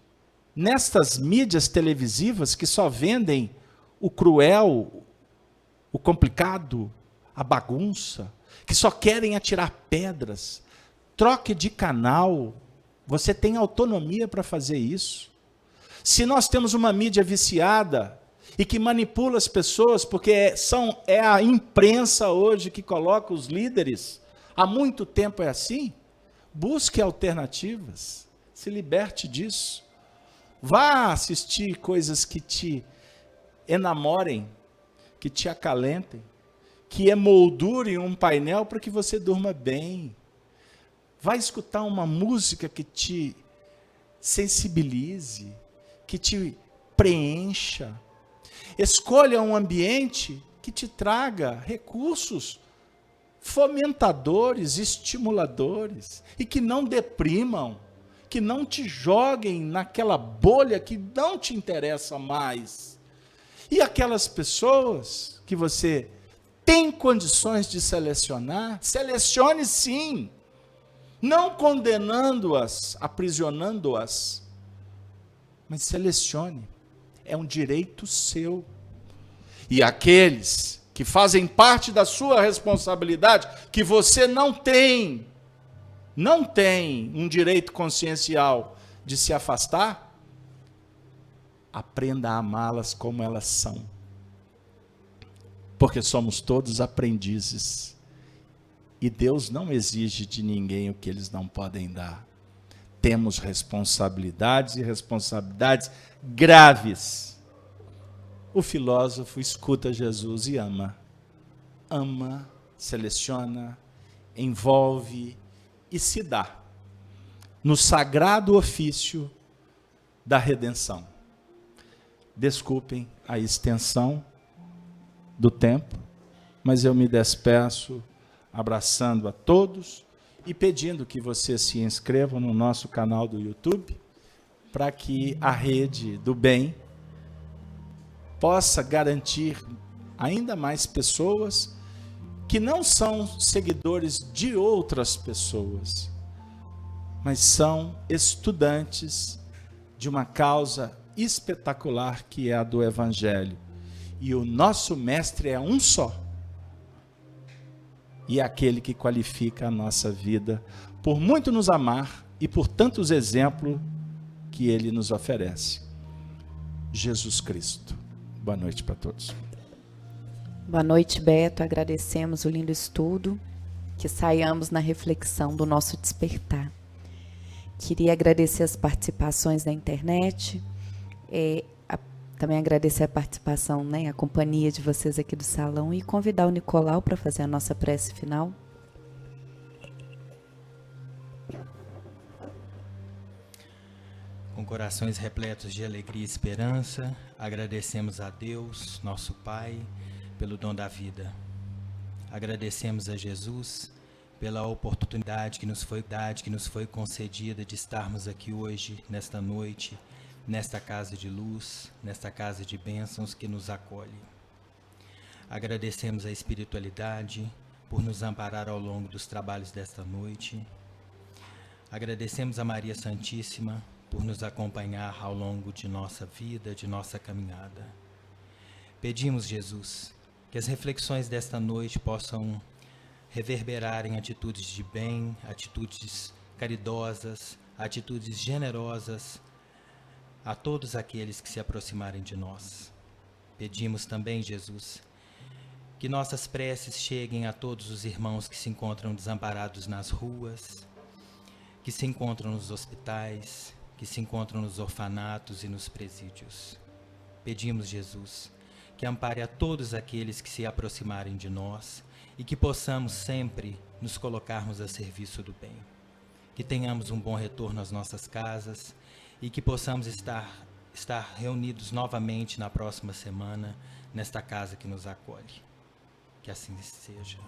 nestas mídias televisivas que só vendem o cruel, o complicado, a bagunça, que só querem atirar pedras. Troque de canal. Você tem autonomia para fazer isso. Se nós temos uma mídia viciada e que manipula as pessoas, porque é a imprensa hoje que coloca os líderes, há muito tempo é assim, busque alternativas, se liberte disso. Vá assistir coisas que te enamorem, que te acalentem, que emoldurem um painel para que você durma bem. Vai escutar uma música que te sensibilize, que te preencha. Escolha um ambiente que te traga recursos fomentadores, estimuladores, e que não deprimam, que não te joguem naquela bolha que não te interessa mais. E aquelas pessoas que você tem condições de selecionar, selecione sim, não condenando-as, aprisionando-as, mas selecione, é um direito seu. E aqueles que fazem parte da sua responsabilidade, que você não tem um direito consciencial de se afastar, aprenda a amá-las como elas são. Porque somos todos aprendizes. E Deus não exige de ninguém o que eles não podem dar. Temos responsabilidades e responsabilidades graves. O filósofo escuta Jesus e ama. Ama, seleciona, envolve e se dá no sagrado ofício da redenção. Desculpem a extensão do tempo, mas eu me despeço abraçando a todos e pedindo que vocês se inscrevam no nosso canal do YouTube, para que a rede do bem possa garantir ainda mais pessoas que não são seguidores de outras pessoas, mas são estudantes de uma causa espetacular que é a do Evangelho. E o nosso mestre é um só. E é aquele que qualifica a nossa vida por muito nos amar e por tantos exemplos que ele nos oferece. Jesus Cristo. Boa noite para todos. Boa noite, Beto. Agradecemos o lindo estudo, que saiamos na reflexão do nosso despertar. Queria agradecer as participações da internet, também agradecer a participação, a companhia de vocês aqui do salão e convidar o Nicolau para fazer a nossa prece final. Com corações repletos de alegria e esperança, agradecemos a Deus, nosso Pai, pelo dom da vida. Agradecemos a Jesus pela oportunidade que nos foi concedida de estarmos aqui hoje, nesta noite, nesta casa de luz, nesta casa de bênçãos que nos acolhe. Agradecemos a espiritualidade por nos amparar ao longo dos trabalhos desta noite. Agradecemos a Maria Santíssima por nos acompanhar ao longo de nossa vida, de nossa caminhada. Pedimos, Jesus, que as reflexões desta noite possam reverberar em atitudes de bem, atitudes caridosas, atitudes generosas a todos aqueles que se aproximarem de nós. Pedimos também, Jesus, que nossas preces cheguem a todos os irmãos que se encontram desamparados nas ruas, que se encontram nos hospitais, que se encontram nos orfanatos e nos presídios. Pedimos, Jesus, que ampare a todos aqueles que se aproximarem de nós e que possamos sempre nos colocarmos a serviço do bem. Que tenhamos um bom retorno às nossas casas e que possamos estar reunidos novamente na próxima semana, nesta casa que nos acolhe. Que assim seja.